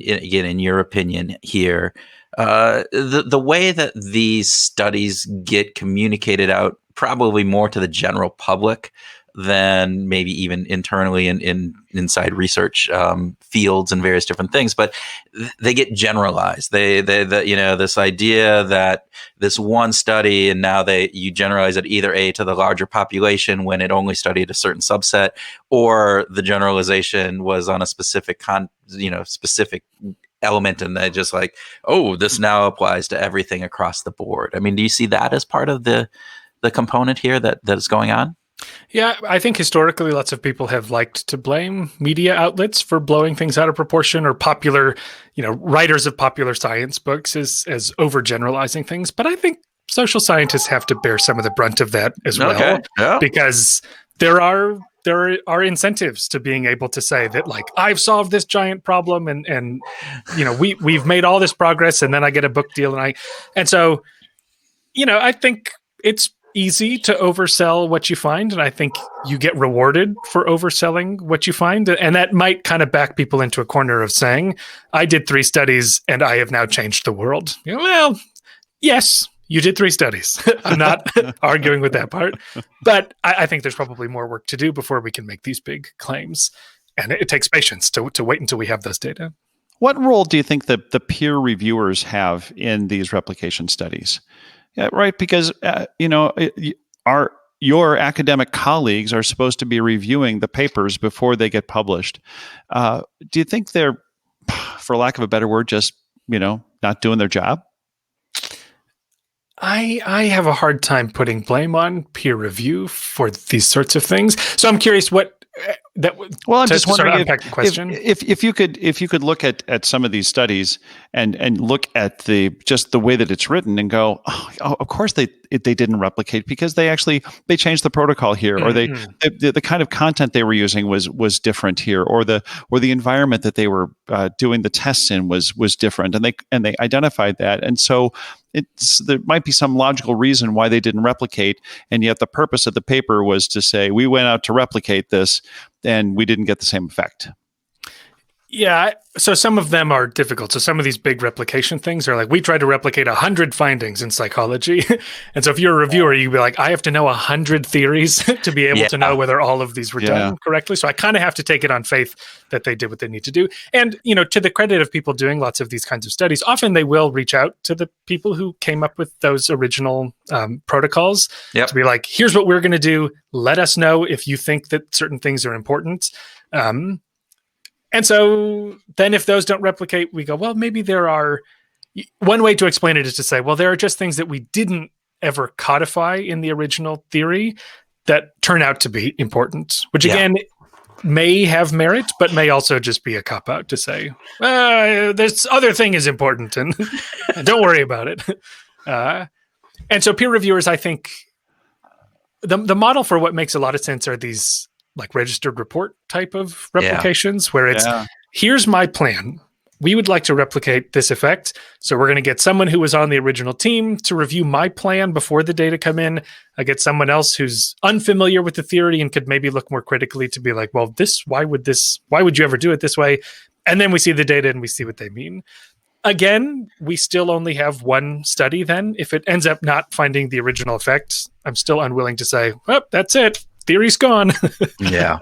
your opinion here, the way that these studies get communicated out probably more to the general public than maybe even internally inside research fields and various different things, but they get generalized. They this idea that this one study, and now you generalize it either to the larger population when it only studied a certain subset, or the generalization was on a specific specific element, and they just like, oh, this now applies to everything across the board. I mean, do you see that as part of the component here that is going on? Yeah, I think historically lots of people have liked to blame media outlets for blowing things out of proportion, or popular, writers of popular science books as overgeneralizing things. But I think social scientists have to bear some of the brunt of that as well, because there are incentives to being able to say that, like, I've solved this giant problem, and we've made all this progress, and then I get a book deal, and so I think it's easy to oversell what you find, and I think you get rewarded for overselling what you find, and that might kind of back people into a corner of saying, I did 3 studies and I have now changed the world. Well, yes, you did 3 studies. I'm not arguing with that part, but I think there's probably more work to do before we can make these big claims, and it takes patience to wait until we have those data. What role do you think that the peer reviewers have in these replication studies? Yeah, right, because your academic colleagues are supposed to be reviewing the papers before they get published. Do you think they're, for lack of a better word, just not doing their job? I have a hard time putting blame on peer review for these sorts of things. So I'm curious I'm just wondering if you could look at some of these studies and look at the way that it's written and go, oh, of course they didn't replicate because they changed the protocol here, or the kind of content they were using was different here, or the environment that they were doing the tests in was different, and they identified that, and so there might be some logical reason why they didn't replicate, and yet the purpose of the paper was to say we went out to replicate this and we didn't get the same effect. Yeah, so some of them are difficult. So some of these big replication things are like, we tried to replicate 100 findings in psychology. And so if you're a reviewer, you'd be like, I have to know 100 theories to be able to know whether all of these were done correctly. So I kind of have to take it on faith that they did what they need to do. And, to the credit of people doing lots of these kinds of studies, often they will reach out to the people who came up with those original protocols to be like, here's what we're going to do. Let us know if you think that certain things are important. And so then if those don't replicate, we go, well, maybe there are... One way to explain it is to say, well, there are just things that we didn't ever codify in the original theory that turn out to be important, which again may have merit, but may also just be a cop-out to say, this other thing is important and don't worry about it. And so peer reviewers, I think, the model for what makes a lot of sense are these like registered report type of replications where it's, here's my plan. We would like to replicate this effect. So we're going to get someone who was on the original team to review my plan before the data come in. I get someone else who's unfamiliar with the theory and could maybe look more critically to be like, well, why would you ever do it this way? And then we see the data and we see what they mean. again, we still only have one study then. If it ends up not finding the original effect, I'm still unwilling to say, well, that's it. Theory's gone. Yeah.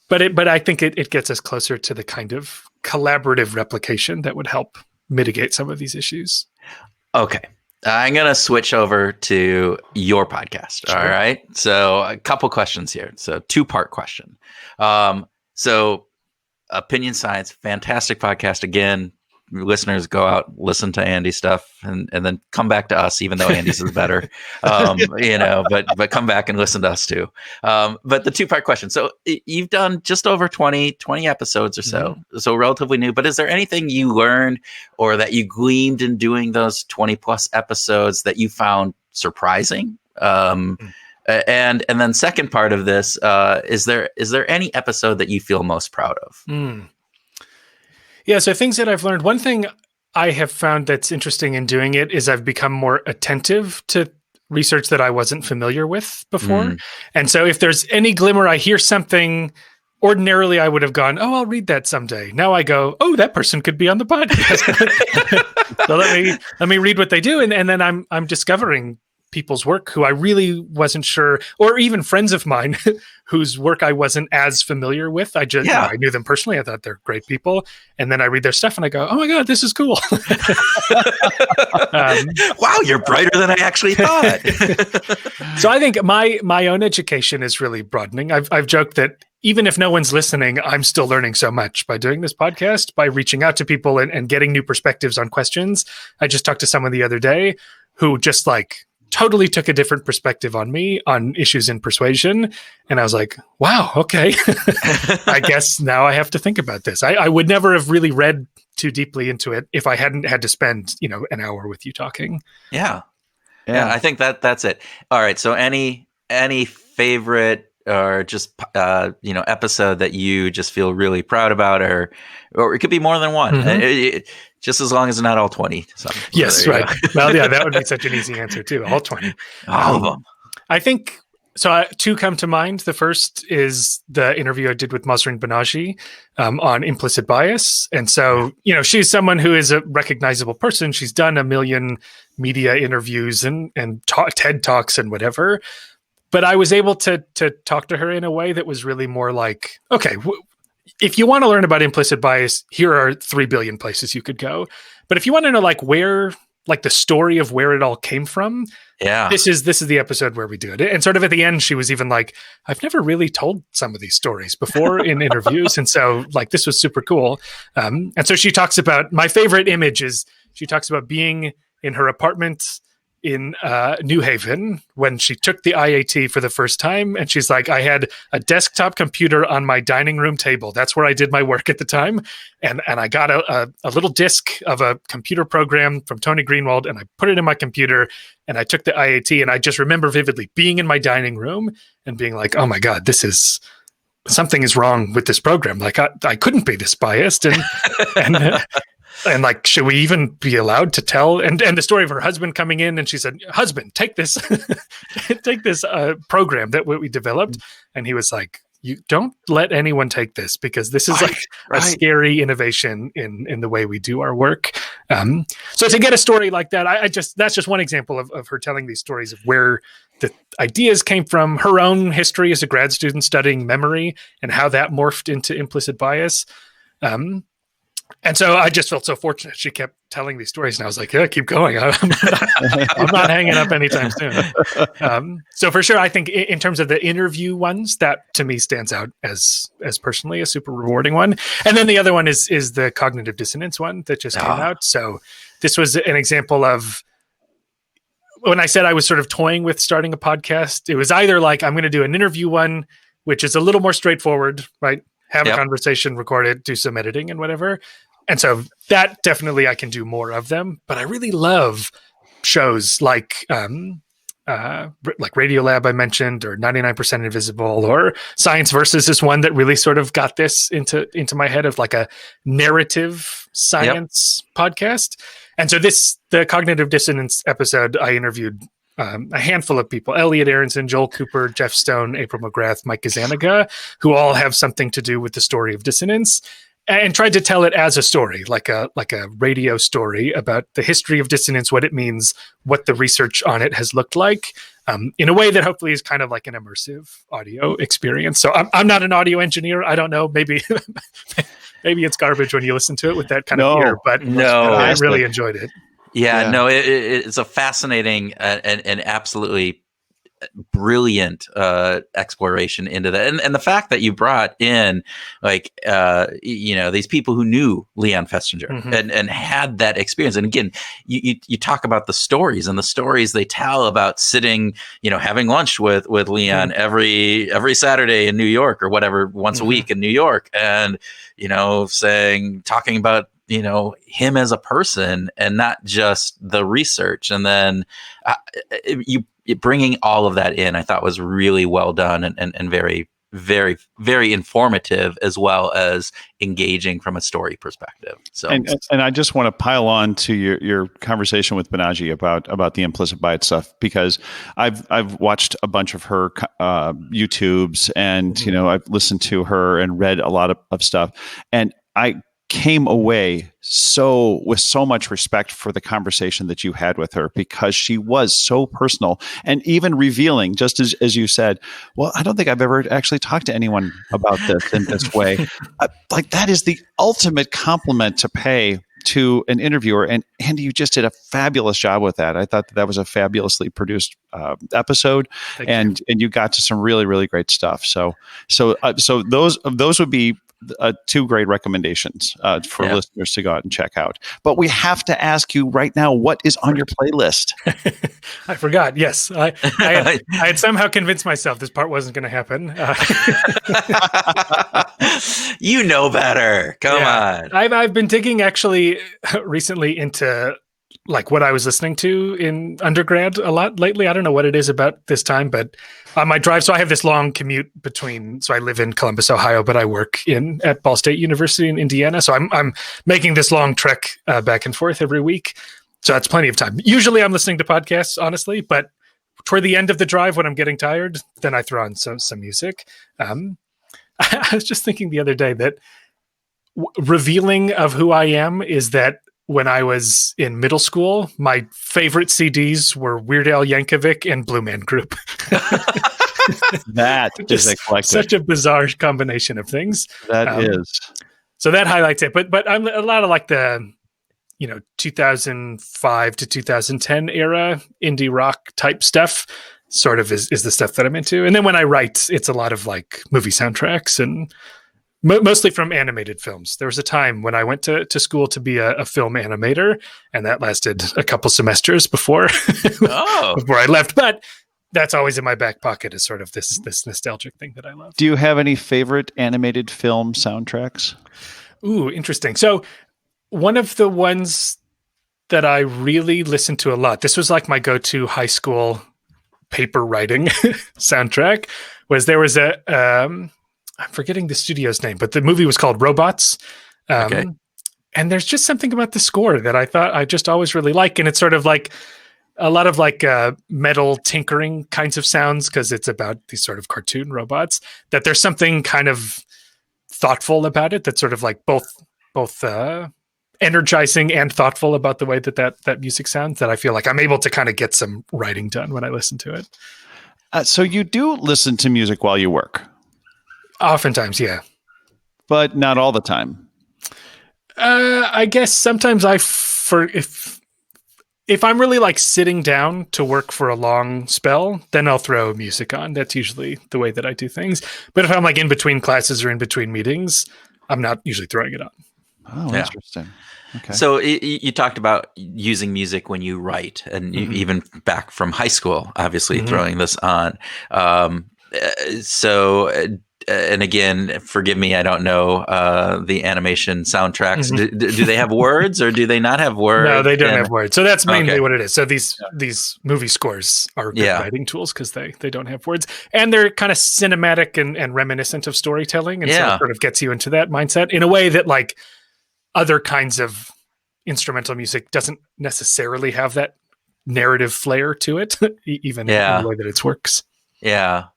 But I think it gets us closer to the kind of collaborative replication that would help mitigate some of these issues. Okay. I'm going to switch over to your podcast. Sure. All right. So a couple questions here. So 2-part question. So Opinion Science, fantastic podcast. Again, listeners, go out, listen to Andy's stuff, and then come back to us, even though Andy's is better. But come back and listen to us too. But the 2-part question. So you've done just over 20 episodes or so, so relatively new. But is there anything you learned or that you gleaned in doing those 20 plus episodes that you found surprising? And then second part of this, is there any episode that you feel most proud of? Yeah, so things that I've learned. One thing I have found that's interesting in doing it is I've become more attentive to research that I wasn't familiar with before. And so if there's any glimmer, I hear something, ordinarily I would have gone, oh, I'll read that someday. Now I go, oh, that person could be on the podcast. So let me read what they do. And then I'm discovering people's work who I really wasn't sure, or even friends of mine whose work I wasn't as familiar with. I knew them personally. I thought they're great people. And then I read their stuff and I go, oh my God, this is cool. Wow, you're brighter than I actually thought. So I think my own education is really broadening. I've joked that even if no one's listening, I'm still learning so much by doing this podcast, by reaching out to people and getting new perspectives on questions. I just talked to someone the other day who just totally took a different perspective on me on issues in persuasion. And I was like, wow, okay. I guess now I have to think about this. I would never have really read too deeply into it if I hadn't had to spend, an hour with you talking. Yeah. I think that's it. All right. So any favorite or just, episode that you just feel really proud about, or it could be more than one. Just as long as it's not all 20. So, yes, right. Well, yeah, that would be such an easy answer too. All 20. All of them. I think, so 2 come to mind. The first is the interview I did with Masrin Banaji on implicit bias. And so, she's someone who is a recognizable person. She's done a million media interviews and TED Talks and whatever. But I was able to talk to her in a way that was really more like, okay, if you want to learn about implicit bias, here are 3 billion places you could go. But if you want to know where, the story of where it all came from, this is the episode where we do it. And sort of at the end, she was even like, I've never really told some of these stories before in interviews. And so this was super cool. And so she talks about, my favorite image is she talks about being in her apartment in New Haven when she took the IAT for the first time. And she's like, I had a desktop computer on my dining room table. That's where I did my work at the time. And I got a little disk of a computer program from Tony Greenwald, and I put it in my computer, and I took the IAT. And I just remember vividly being in my dining room and being like, oh my God, something is wrong with this program. I couldn't be this biased. And should we even be allowed to tell? And the story of her husband coming in, and she said, husband, take this, program that we developed. And he was like, you don't let anyone take this, because this is a scary innovation in the way we do our work. So to get a story like that, that's just one example of her telling these stories of where the ideas came from, her own history as a grad student studying memory and how that morphed into implicit bias. And so I just felt so fortunate. She kept telling these stories, and I was like, yeah, keep going. I'm not hanging up anytime soon. So for sure, I think in terms of the interview ones, that to me stands out as personally a super rewarding one. And then the other one is the cognitive dissonance one that just came out. So this was an example of when I said I was sort of toying with starting a podcast. It was either I'm going to do an interview one, which is a little more straightforward, right? Have a conversation, record it, do some editing and whatever. And so that definitely I can do more of them. But I really love shows like Radiolab I mentioned, or 99% Invisible, or Science Versus is one that really sort of got this into my head of a narrative science podcast. And so the cognitive dissonance episode, I interviewed a handful of people: Elliot Aronson, Joel Cooper, Jeff Stone, April McGrath, Mike Kazanaga, who all have something to do with the story of dissonance. and tried to tell it as a story, like a radio story about the history of dissonance, what it means, what the research on it has looked like, in a way that hopefully is kind of like an immersive audio experience. So I'm not an audio engineer. I don't know. Maybe maybe it's garbage when you listen to it with that kind of ear, but I really enjoyed it. Yeah. No, it's a fascinating and absolutely brilliant exploration into that, and the fact that you brought in these people who knew Leon Festinger and had that experience. And again, you talk about the stories and the stories they tell about sitting, having lunch with Leon every Saturday in New York or whatever, once a week in New York, and talking about him as a person and not just the research. And then bringing all of that in, I thought was really well done and very, very, very informative, as well as engaging from a story perspective. So, and I just want to pile on to your conversation with Banaji about the implicit bias stuff, because I've watched a bunch of her YouTubes, and I've listened to her and read a lot of stuff, and I came away with so much respect for the conversation that you had with her, because she was so personal and even revealing, just as you said, well, I don't think I've ever actually talked to anyone about this in this way. Like, that is the ultimate compliment to pay to an interviewer. And Andy, you just did a fabulous job with that. I thought that was a fabulously produced episode, and you got to some really, really great stuff. So those would be two great recommendations for listeners to go out and check out. But we have to ask you right now, what is on your playlist? I forgot. Yes. I had somehow convinced myself this part wasn't going to happen. You know better. Come on. I've been digging actually recently into like what I was listening to in undergrad a lot lately. I don't know what it is about this time, but on my drive, so I have this long commute so I live in Columbus, Ohio, but I work at Ball State University in Indiana. So I'm making this long trek back and forth every week. So that's plenty of time. Usually I'm listening to podcasts, honestly, but toward the end of the drive when I'm getting tired, then I throw on some music. I was just thinking the other day that revealing of who I am is that when I was in middle school, my favorite CDs were Weird Al Yankovic and Blue Man Group. That is eclectic. Such a bizarre combination of things. That is. So that highlights it. But I'm a lot of like the 2005 to 2010 era indie rock type stuff sort of is the stuff that I'm into. And then when I write, it's a lot of like movie soundtracks and mostly from animated films. There was a time when I went to school to be a film animator, and that lasted a couple semesters before I left. But that's always in my back pocket as sort of this nostalgic thing that I love. Do you have any favorite animated film soundtracks? Ooh, interesting. So one of the ones that I really listened to a lot, this was like my go-to high school paper writing soundtrack, was there was I'm forgetting the studio's name, but the movie was called Robots. And there's just something about the score that I thought I just always really like. And it's sort of like a lot of like metal tinkering kinds of sounds, because it's about these sort of cartoon robots, that there's something kind of thoughtful about it that's sort of like both energizing and thoughtful about the way that music sounds, that I feel like I'm able to kind of get some writing done when I listen to it. So you do listen to music while you work? Oftentimes, yeah. But not all the time. I guess sometimes if I'm really like sitting down to work for a long spell, then I'll throw music on. That's usually the way that I do things. But if I'm like in between classes or in between meetings, I'm not usually throwing it on. Oh, interesting. Okay. So you talked about using music when you write, and even back from high school, obviously throwing this on. And again, forgive me, I don't know the animation soundtracks. Do they have words, or do they not have words? No, they don't have words. So that's mainly what it is. So these movie scores are good writing tools because they don't have words, and they're kind of cinematic and reminiscent of storytelling, and so it sort of gets you into that mindset in a way that like other kinds of instrumental music doesn't necessarily have that narrative flair to it, even in the way that it works. Yeah.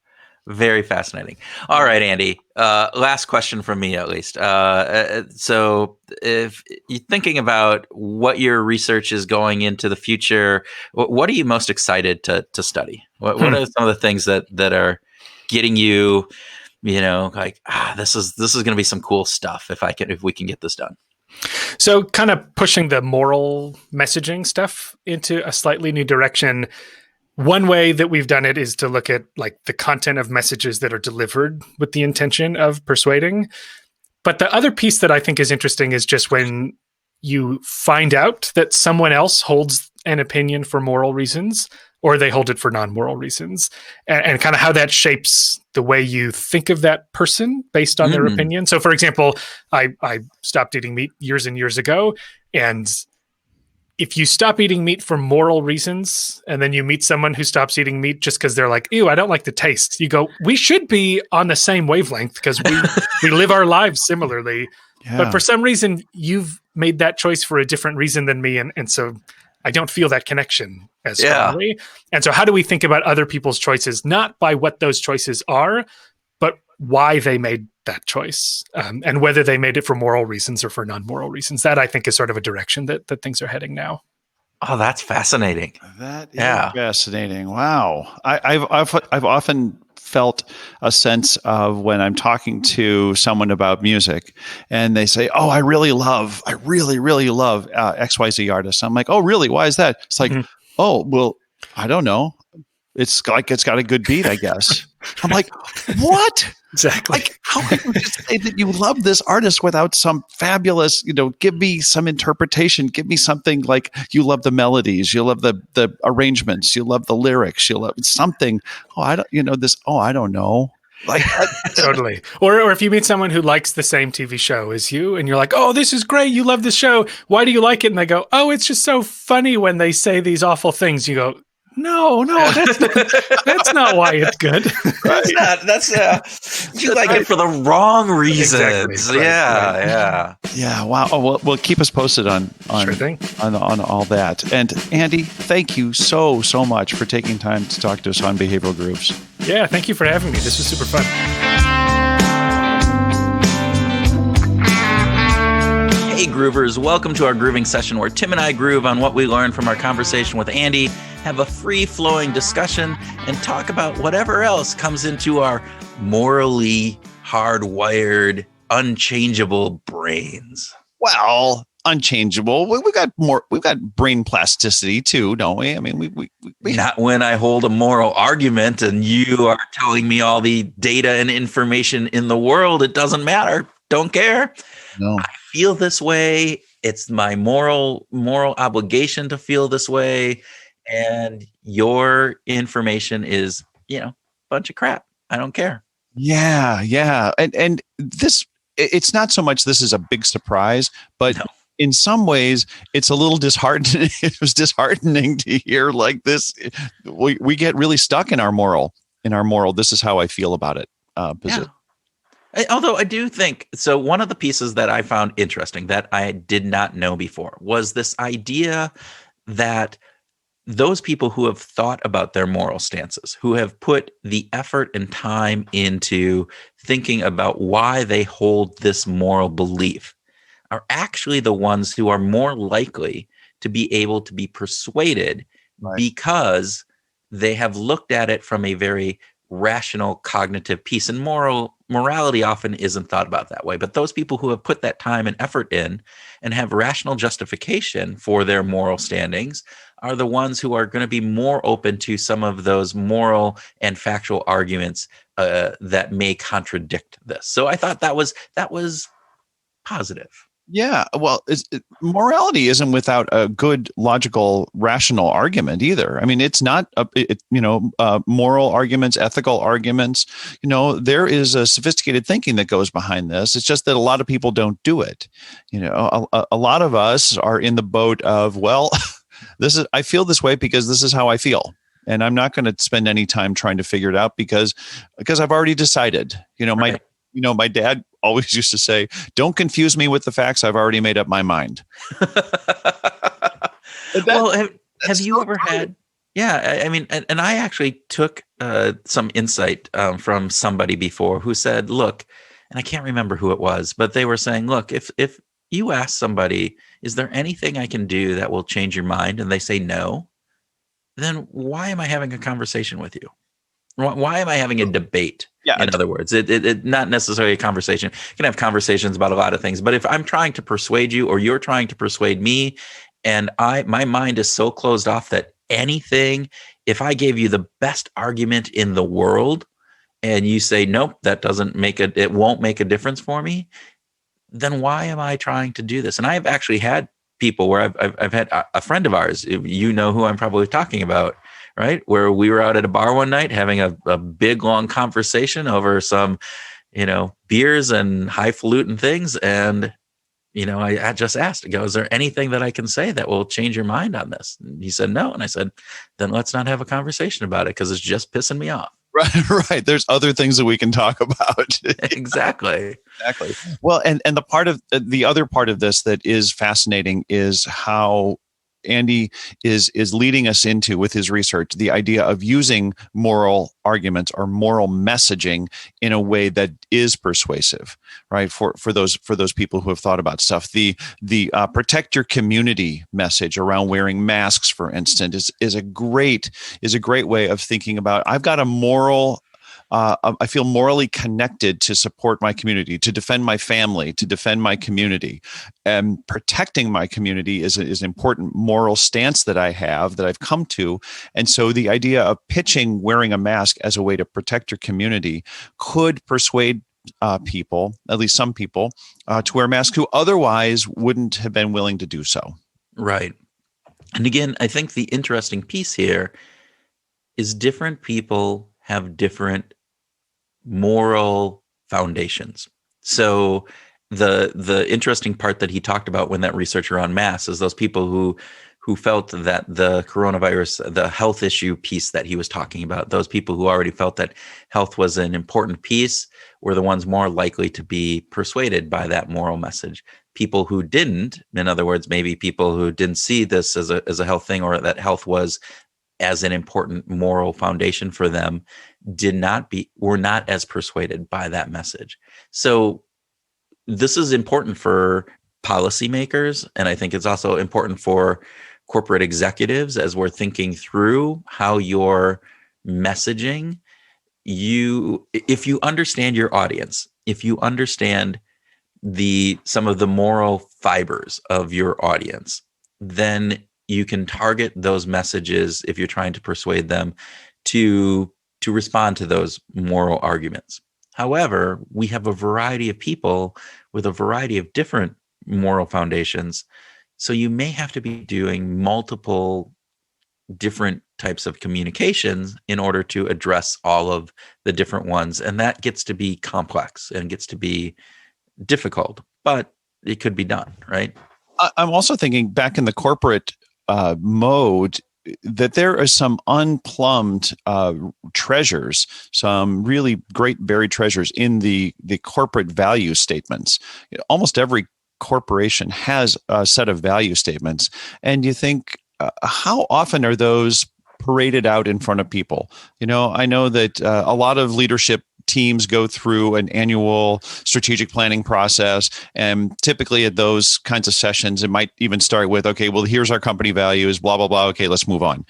Very fascinating. All right, Andy. Last question from me, at least. So, if you're thinking about what your research is going into the future, what are you most excited to study? What are some of the things that are getting you, like, this is going to be some cool stuff if we can get this done? So, kind of pushing the moral messaging stuff into a slightly new direction. One way that we've done it is to look at like the content of messages that are delivered with the intention of persuading. But the other piece that I think is interesting is just when you find out that someone else holds an opinion for moral reasons, or they hold it for non-moral reasons, and kind of how that shapes the way you think of that person based on their opinion. So, for example, I stopped eating meat years and years ago, and if you stop eating meat for moral reasons, and then you meet someone who stops eating meat just because they're like, ew, I don't like the taste, you go, we should be on the same wavelength because we live our lives similarly. Yeah. But for some reason, you've made that choice for a different reason than me. And so I don't feel that connection as strongly. And so how do we think about other people's choices, not by what those choices are, but why they made that choice, and whether they made it for moral reasons or for non-moral reasons? That I think is sort of a direction that things are heading now. Oh, that's fascinating. That is fascinating. Wow. I've often felt a sense of when I'm talking to someone about music and they say, oh, I really love XYZ artist. I'm like, oh, really? Why is that? It's like, oh, well, I don't know. It's like, it's got a good beat, I guess. I'm like, what? Exactly. Like, how can you just say that you love this artist without some fabulous, give me some interpretation, give me something like you love the melodies, you love the arrangements, you love the lyrics, you love something. Oh, I don't know. Like totally. Or if you meet someone who likes the same TV show as you and you're like, oh, this is great, you love this show, why do you like it? And they go, oh, it's just so funny when they say these awful things. You go, no, that's not why it's good. You like it for the wrong reasons. Exactly. Yeah. Wow. Oh, well, keep us posted on sure thing. on all that. And Andy, thank you so much for taking time to talk to us on behavioral groups. Yeah, thank you for having me. This was super fun. Hey Groovers, welcome to our grooving session where Tim and I groove on what we learned from our conversation with Andy, have a free-flowing discussion, and talk about whatever else comes into our morally hardwired, unchangeable brains. Well, unchangeable. We've got brain plasticity too, don't we? I mean, we not when I hold a moral argument and you are telling me all the data and information in the world. It doesn't matter. Don't care. No. I feel this way. It's my moral obligation to feel this way. And your information is, a bunch of crap. I don't care. Yeah. And this, it's not so much this is a big surprise, but in some ways it's a little disheartening. It was disheartening to hear like this. We get really stuck in our moral. This is how I feel about it. Although I do think, so one of the pieces that I found interesting that I did not know before was this idea that those people who have thought about their moral stances, who have put the effort and time into thinking about why they hold this moral belief, are actually the ones who are more likely to be able to be persuaded, because they have looked at it from a very rational cognitive piece. And morality often isn't thought about that way. But those people who have put that time and effort in and have rational justification for their moral standings are the ones who are going to be more open to some of those moral and factual arguments that may contradict this. So I thought that was positive. Yeah, well, morality isn't without a good, logical, rational argument either. I mean, it's not, moral arguments, ethical arguments. There is a sophisticated thinking that goes behind this. It's just that a lot of people don't do it. A lot of us are in the boat of, well, I feel this way because this is how I feel. And I'm not going to spend any time trying to figure it out because I've already decided. My dad always used to say, don't confuse me with the facts. I've already made up my mind. Well, have you ever had Yeah, I mean, and I actually took some insight from somebody before who said, "Look," and I can't remember who it was, but they were saying, "Look, if you ask somebody, is there anything I can do that will change your mind?" and they say no, then why am I having a conversation with you? Why am I having a debate? Yeah, In other words, it not necessarily a conversation. You can have conversations about a lot of things, but if I'm trying to persuade you or you're trying to persuade me, and my mind is so closed off that anything, if I gave you the best argument in the world and you say nope, that doesn't make it won't make a difference for me, then why am I trying to do this? And I've actually had people where I've had a friend of ours, you know who I'm probably talking about, right? Where we were out at a bar one night having a big long conversation over some, beers and highfalutin things. And, I just asked, is there anything that I can say that will change your mind on this? And he said, no. And I said, then let's not have a conversation about it because it's just pissing me off. Right. There's other things that we can talk about. Exactly. Exactly. Well, and the other part of this that is fascinating is how Andy is leading us into with his research the idea of using moral arguments or moral messaging in a way that is persuasive, right? For those people who have thought about stuff, the protect your community message around wearing masks, for instance, is a great way of thinking about. I've got a moral. I feel morally connected to support my community, to defend my family, to defend my community. And protecting my community is an important moral stance that I have, that I've come to. And so the idea of pitching wearing a mask as a way to protect your community could persuade people, at least some people, to wear masks who otherwise wouldn't have been willing to do so. Right. And again, I think the interesting piece here is different people have different moral foundations. So the interesting part that he talked about when that researcher on masks is those people who felt that the coronavirus, the health issue piece that he was talking about, those people who already felt that health was an important piece were the ones more likely to be persuaded by that moral message. People who didn't, in other words, maybe people who didn't see this as a health thing, or that health was as an important moral foundation for them, were not as persuaded by that message. So this is important for policymakers, and I think it's also important for corporate executives as we're thinking through how you're messaging. If you understand your audience, if you understand some of the moral fibers of your audience, then you can target those messages if you're trying to persuade them to respond to those moral arguments. However, we have a variety of people with a variety of different moral foundations. So you may have to be doing multiple different types of communications in order to address all of the different ones. And that gets to be complex and gets to be difficult, but it could be done, right? I'm also thinking back in the corporate mode, that there are some unplumbed treasures, some really great buried treasures in the corporate value statements. Almost every corporation has a set of value statements, and you think, how often are those paraded out in front of people? I know that a lot of leadership teams go through an annual strategic planning process. And typically at those kinds of sessions, it might even start with, okay, well, here's our company values, blah, blah, blah. Okay, let's move on.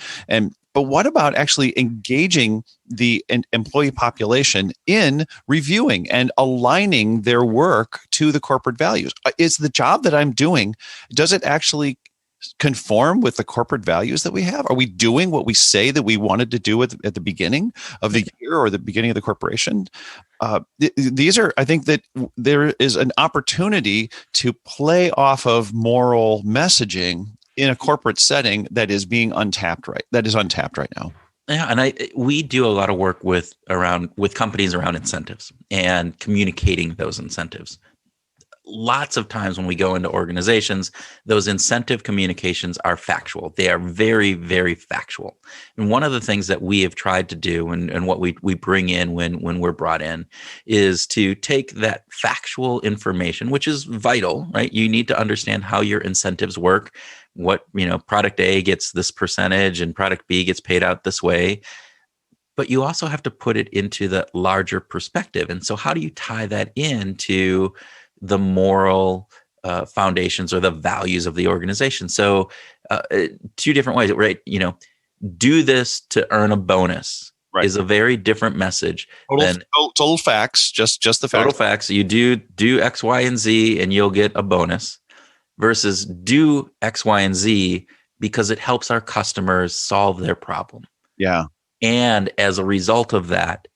But what about actually engaging the employee population in reviewing and aligning their work to the corporate values? Is the job that I'm doing, does it actually conform with the corporate values that we have? Are we doing what we say that we wanted to do at the beginning of the year or the beginning of the corporation? These are, I think that there is an opportunity to play off of moral messaging in a corporate setting that is being untapped right now. Yeah, and we do a lot of work with companies around incentives and communicating those incentives. lots of times when we go into organizations, those incentive communications are factual. They are very, very factual. And one of the things that we have tried to do, and what we bring in when we're brought in, is to take that factual information, which is vital, right? You need to understand how your incentives work. What, product A gets this percentage and product B gets paid out this way. But you also have to put it into the larger perspective. And so how do you tie that into the moral foundations or the values of the organization? So two different ways, right? Do this to earn a bonus is a very different message than total facts, just the facts. Total facts. You do X, Y, and Z, and you'll get a bonus, versus do X, Y, and Z because it helps our customers solve their problem. Yeah. And as a result of that,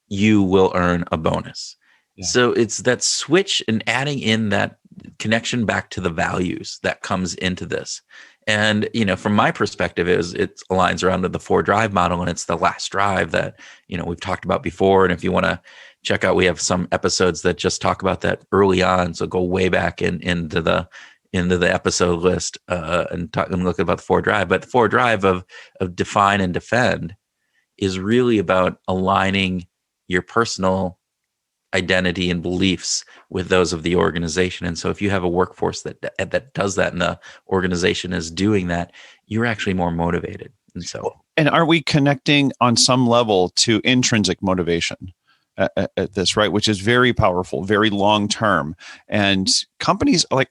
you will earn a bonus. Yeah. So it's that switch and adding in that connection back to the values that comes into this. And, from my perspective, it aligns around to the 4-drive model, and it's the last drive that, we've talked about before. And if you want to check out, we have some episodes that just talk about that early on. So go way back into the episode list and look about the 4-drive. But the 4-drive of define and defend is really about aligning your personal identity and beliefs with those of the organization. And so if you have a workforce that does that, and the organization is doing that, you're actually more motivated. And are we connecting on some level to intrinsic motivation at this, right? Which is very powerful, very long-term. And companies I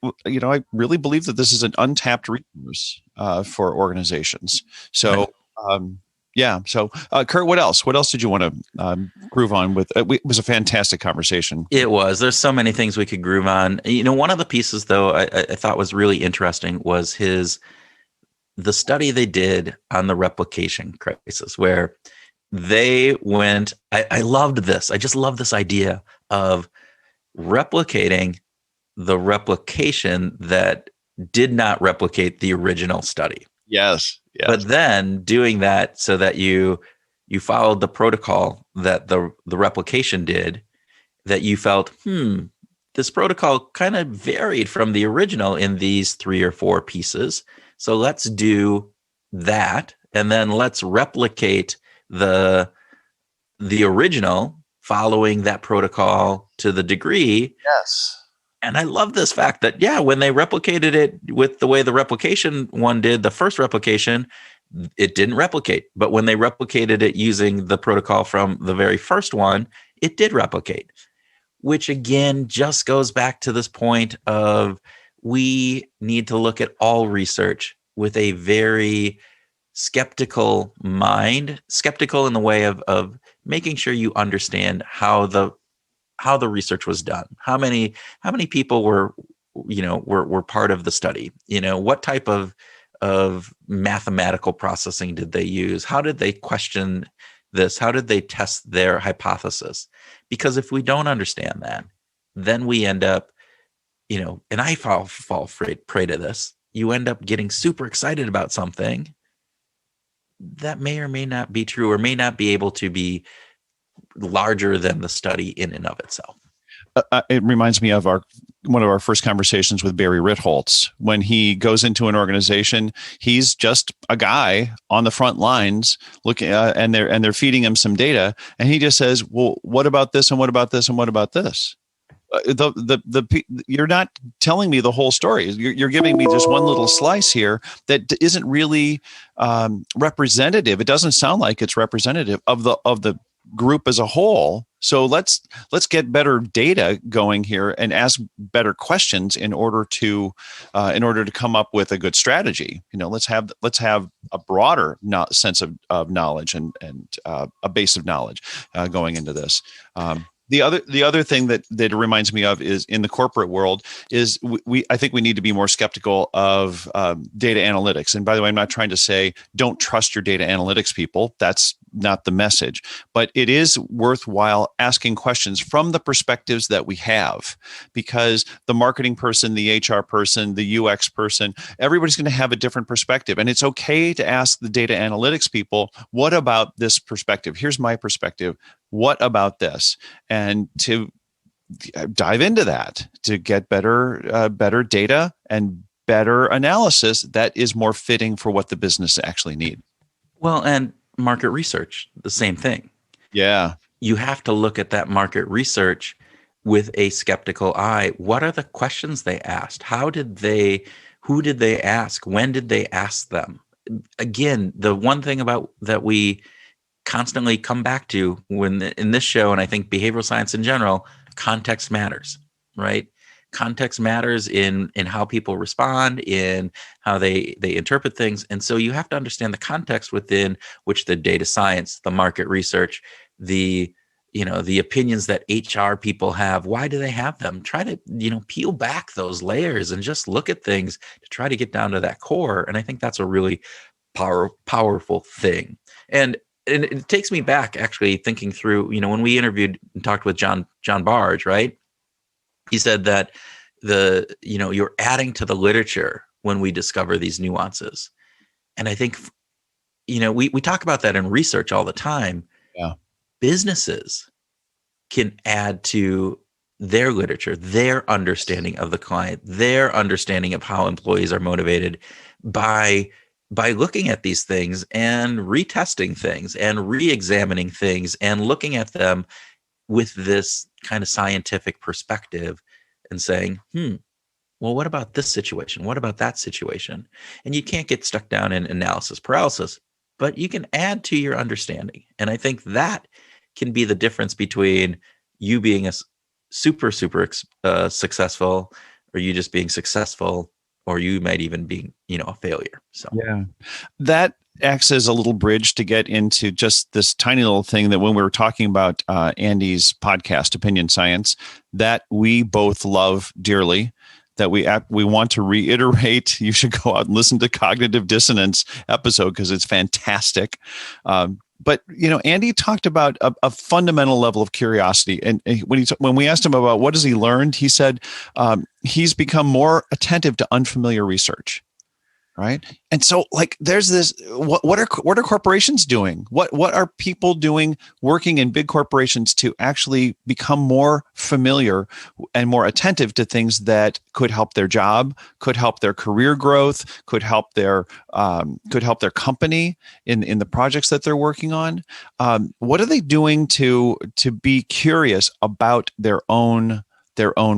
really believe that this is an untapped resource for organizations. So, yeah. So, Kurt, what else? What else did you want to groove on with? It was a fantastic conversation. It was. There's so many things we could groove on. One of the pieces, though, I thought was really interesting was the study they did on the replication crisis, where they went. I loved this. I just love this idea of replicating the replication that did not replicate the original study. Yes. Yes. But then doing that so that you followed the protocol that the replication did, that you felt, this protocol kind of varied from the original in these 3 or 4 pieces. So let's do that. And then let's replicate the original following that protocol to the degree. Yes. And I love this fact that, when they replicated it with the way the replication one did, the first replication, it didn't replicate. But when they replicated it using the protocol from the very first one, it did replicate, which again just goes back to this point of we need to look at all research with a very skeptical mind, skeptical in the way of making sure you understand how the research was done. How many people were part of the study? What type of mathematical processing did they use? How did they question this? How did they test their hypothesis? Because if we don't understand that, then we end up, and I fall prey to this. You end up getting super excited about something that may or may not be true, or may not be able to be larger than the study in and of itself. It reminds me of one of our first conversations with Barry Ritholtz. When he goes into an organization, he's just a guy on the front lines looking, and they're feeding him some data, and he just says, "Well, what about this, and what about this, and what about this?" You're not telling me the whole story. You're giving me just one little slice here that isn't really representative. It doesn't sound like it's representative of the group as a whole. So let's get better data going here and ask better questions in order to come up with a good strategy. Let's have a broader sense of knowledge and a base of knowledge going into this. The other thing that it reminds me of is in the corporate world is I think we need to be more skeptical of data analytics. And by the way, I'm not trying to say don't trust your data analytics people. That's not the message. But it is worthwhile asking questions from the perspectives that we have, because the marketing person, the HR person, the UX person, everybody's going to have a different perspective. And it's okay to ask the data analytics people, what about this perspective? Here's my perspective. What about this? And to dive into that to get better data and better analysis that is more fitting for what the business actually need. Well, and market research, the same thing. Yeah. You have to look at that market research with a skeptical eye. What are the questions they asked? Who did they ask? When did they ask them? Again, the one thing about that we constantly come back to when in this show, and I think behavioral science in general, context matters, right? Context matters in how people respond, in how they interpret things. And so you have to understand the context within which the data science, the market research, the opinions that HR people have. Why do they have them? Try to, peel back those layers and just look at things to try to get down to that core. And I think that's a really powerful thing. And it takes me back actually thinking through, when we interviewed and talked with John Barge, right? He said that you're adding to the literature when we discover these nuances. And I think, we talk about that in research all the time. Yeah. Businesses can add to their literature, their understanding of the client, their understanding of how employees are motivated by looking at these things and retesting things and re-examining things and looking at them with this kind of scientific perspective and saying, well, what about this situation? What about that situation? And you can't get stuck down in analysis paralysis, but you can add to your understanding. And I think that can be the difference between you being a super successful, or you just being successful, or you might even be, a failure. So yeah, that acts as a little bridge to get into just this tiny little thing that when we were talking about Andy's podcast, Opinion Science, that we both love dearly, that we want to reiterate. You should go out and listen to Cognitive Dissonance episode because it's fantastic. But Andy talked about a fundamental level of curiosity, and when we asked him about what has he learned, he said he's become more attentive to unfamiliar research. Right. And so there's this, what are corporations doing? What are people doing working in big corporations to actually become more familiar and more attentive to things that could help their job, could help their career growth, could help their company in the projects that they're working on? What are they doing to be curious about their own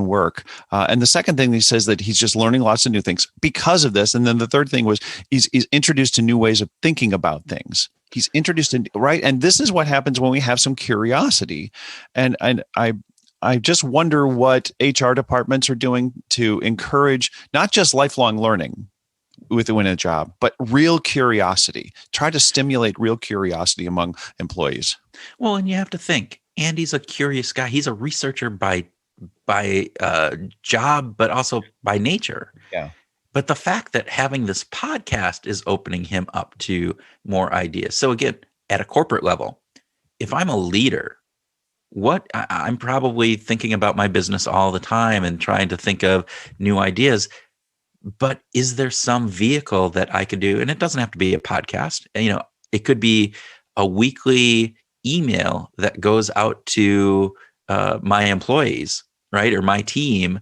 work? And the second thing he says that he's just learning lots of new things because of this. And then the third thing was he's introduced to new ways of thinking about things. He's introduced in, right. And this is what happens when we have some curiosity. And I just wonder what HR departments are doing to encourage not just lifelong learning within a job, but real curiosity. Try to stimulate real curiosity among employees. Well, and you have to think, Andy's a curious guy. He's a researcher by job, but also by nature. Yeah. But the fact that having this podcast is opening him up to more ideas. So again, at a corporate level, if I'm a leader, I'm probably thinking about my business all the time and trying to think of new ideas. But is there some vehicle that I could do? And it doesn't have to be a podcast. It could be a weekly email that goes out to my employees, right, or my team,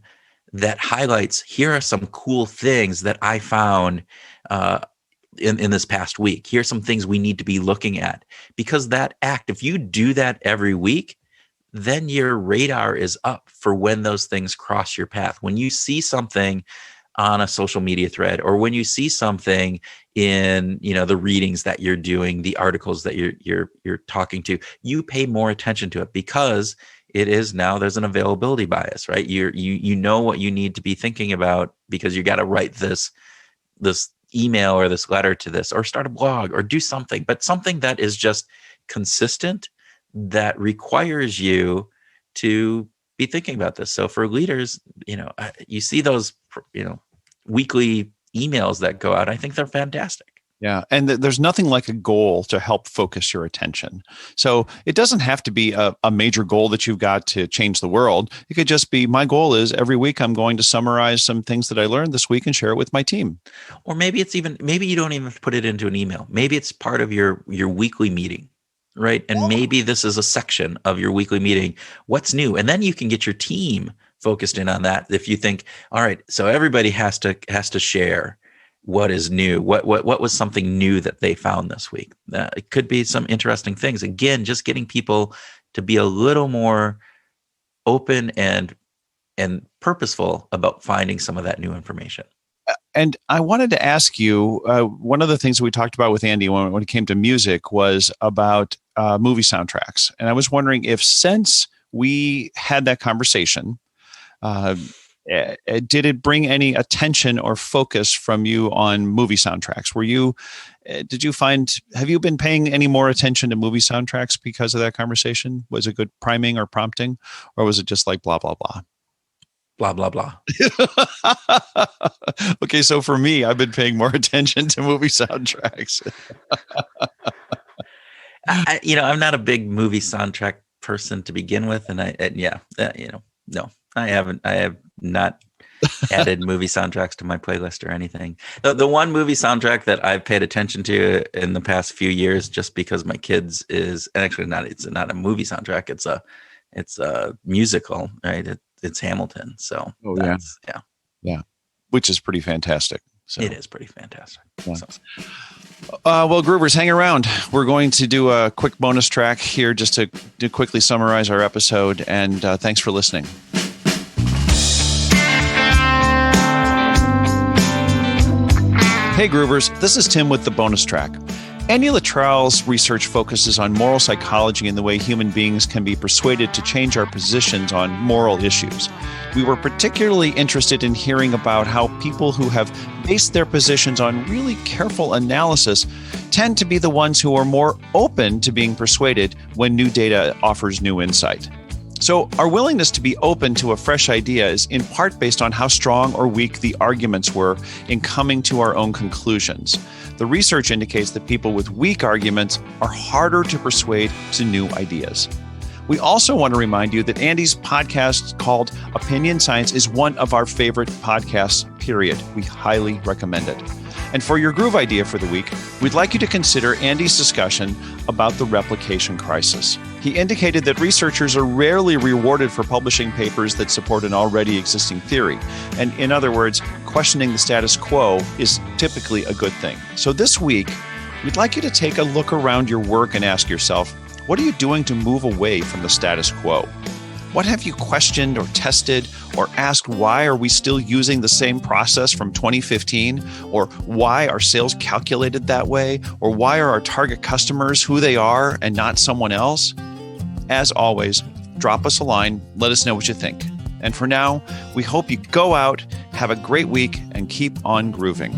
that highlights, here are some cool things that I found in this past week. Here's some things we need to be looking at. Because that act, if you do that every week, then your radar is up for when those things cross your path. When you see something on a social media thread, or when you see something in the readings that you're doing, the articles that you're talking to, you pay more attention to it, because it is now, there's an availability bias, right? You know what you need to be thinking about, because you got to write this email or this letter to this, or start a blog, or do something, but something that is just consistent, that requires you to be thinking about this. So for leaders, you see those, weekly emails that go out. I think they're fantastic. Yeah. And there's nothing like a goal to help focus your attention. So it doesn't have to be a major goal that you've got to change the world. It could just be, my goal is every week I'm going to summarize some things that I learned this week and share it with my team. Or maybe you don't even put it into an email. Maybe it's part of your weekly meeting. right? And maybe this is a section of your weekly meeting. What's new? And then you can get your team focused in on that. If you think, all right, so everybody has to share what is new, what was something new that they found this week. It could be some interesting things. Again, just getting people to be a little more open and purposeful about finding some of that new information. And I wanted to ask you, one of the things we talked about with Andy when it came to music was about movie soundtracks. And I was wondering if, since we had that conversation, did it bring any attention or focus from you on movie soundtracks? Have you been paying any more attention to movie soundtracks because of that conversation? Was it good priming or prompting, or was it just like blah, blah, blah? Blah, blah, blah. Okay, so for me, I've been paying more attention to movie soundtracks. I'm not a big movie soundtrack person to begin with, no, I haven't. I have not added movie soundtracks to my playlist or anything. The one movie soundtrack that I've paid attention to in the past few years, just because my kids is actually not. It's not a movie soundtrack. It's a musical, right? It's Hamilton. So yeah, which is pretty fantastic. So it is pretty fantastic. Yeah. Well, Groovers, hang around. We're going to do a quick bonus track here just to quickly summarize our episode. And thanks for listening. Hey, Groovers, this is Tim with the bonus track. Andy Luttrell's research focuses on moral psychology and the way human beings can be persuaded to change our positions on moral issues. We were particularly interested in hearing about how people who have based their positions on really careful analysis tend to be the ones who are more open to being persuaded when new data offers new insight. So our willingness to be open to a fresh idea is in part based on how strong or weak the arguments were in coming to our own conclusions. The research indicates that people with weak arguments are harder to persuade to new ideas. We also want to remind you that Andy's podcast called Opinion Science is one of our favorite podcasts, period. We highly recommend it. And for your groove idea for the week, we'd like you to consider Andy's discussion about the replication crisis. He indicated that researchers are rarely rewarded for publishing papers that support an already existing theory. And in other words, questioning the status quo is typically a good thing. So this week, we'd like you to take a look around your work and ask yourself, what are you doing to move away from the status quo? What have you questioned or tested or asked, why are we still using the same process from 2015? Or why are sales calculated that way? Or why are our target customers who they are and not someone else? As always, drop us a line, let us know what you think. And for now, we hope you go out, have a great week, and keep on grooving.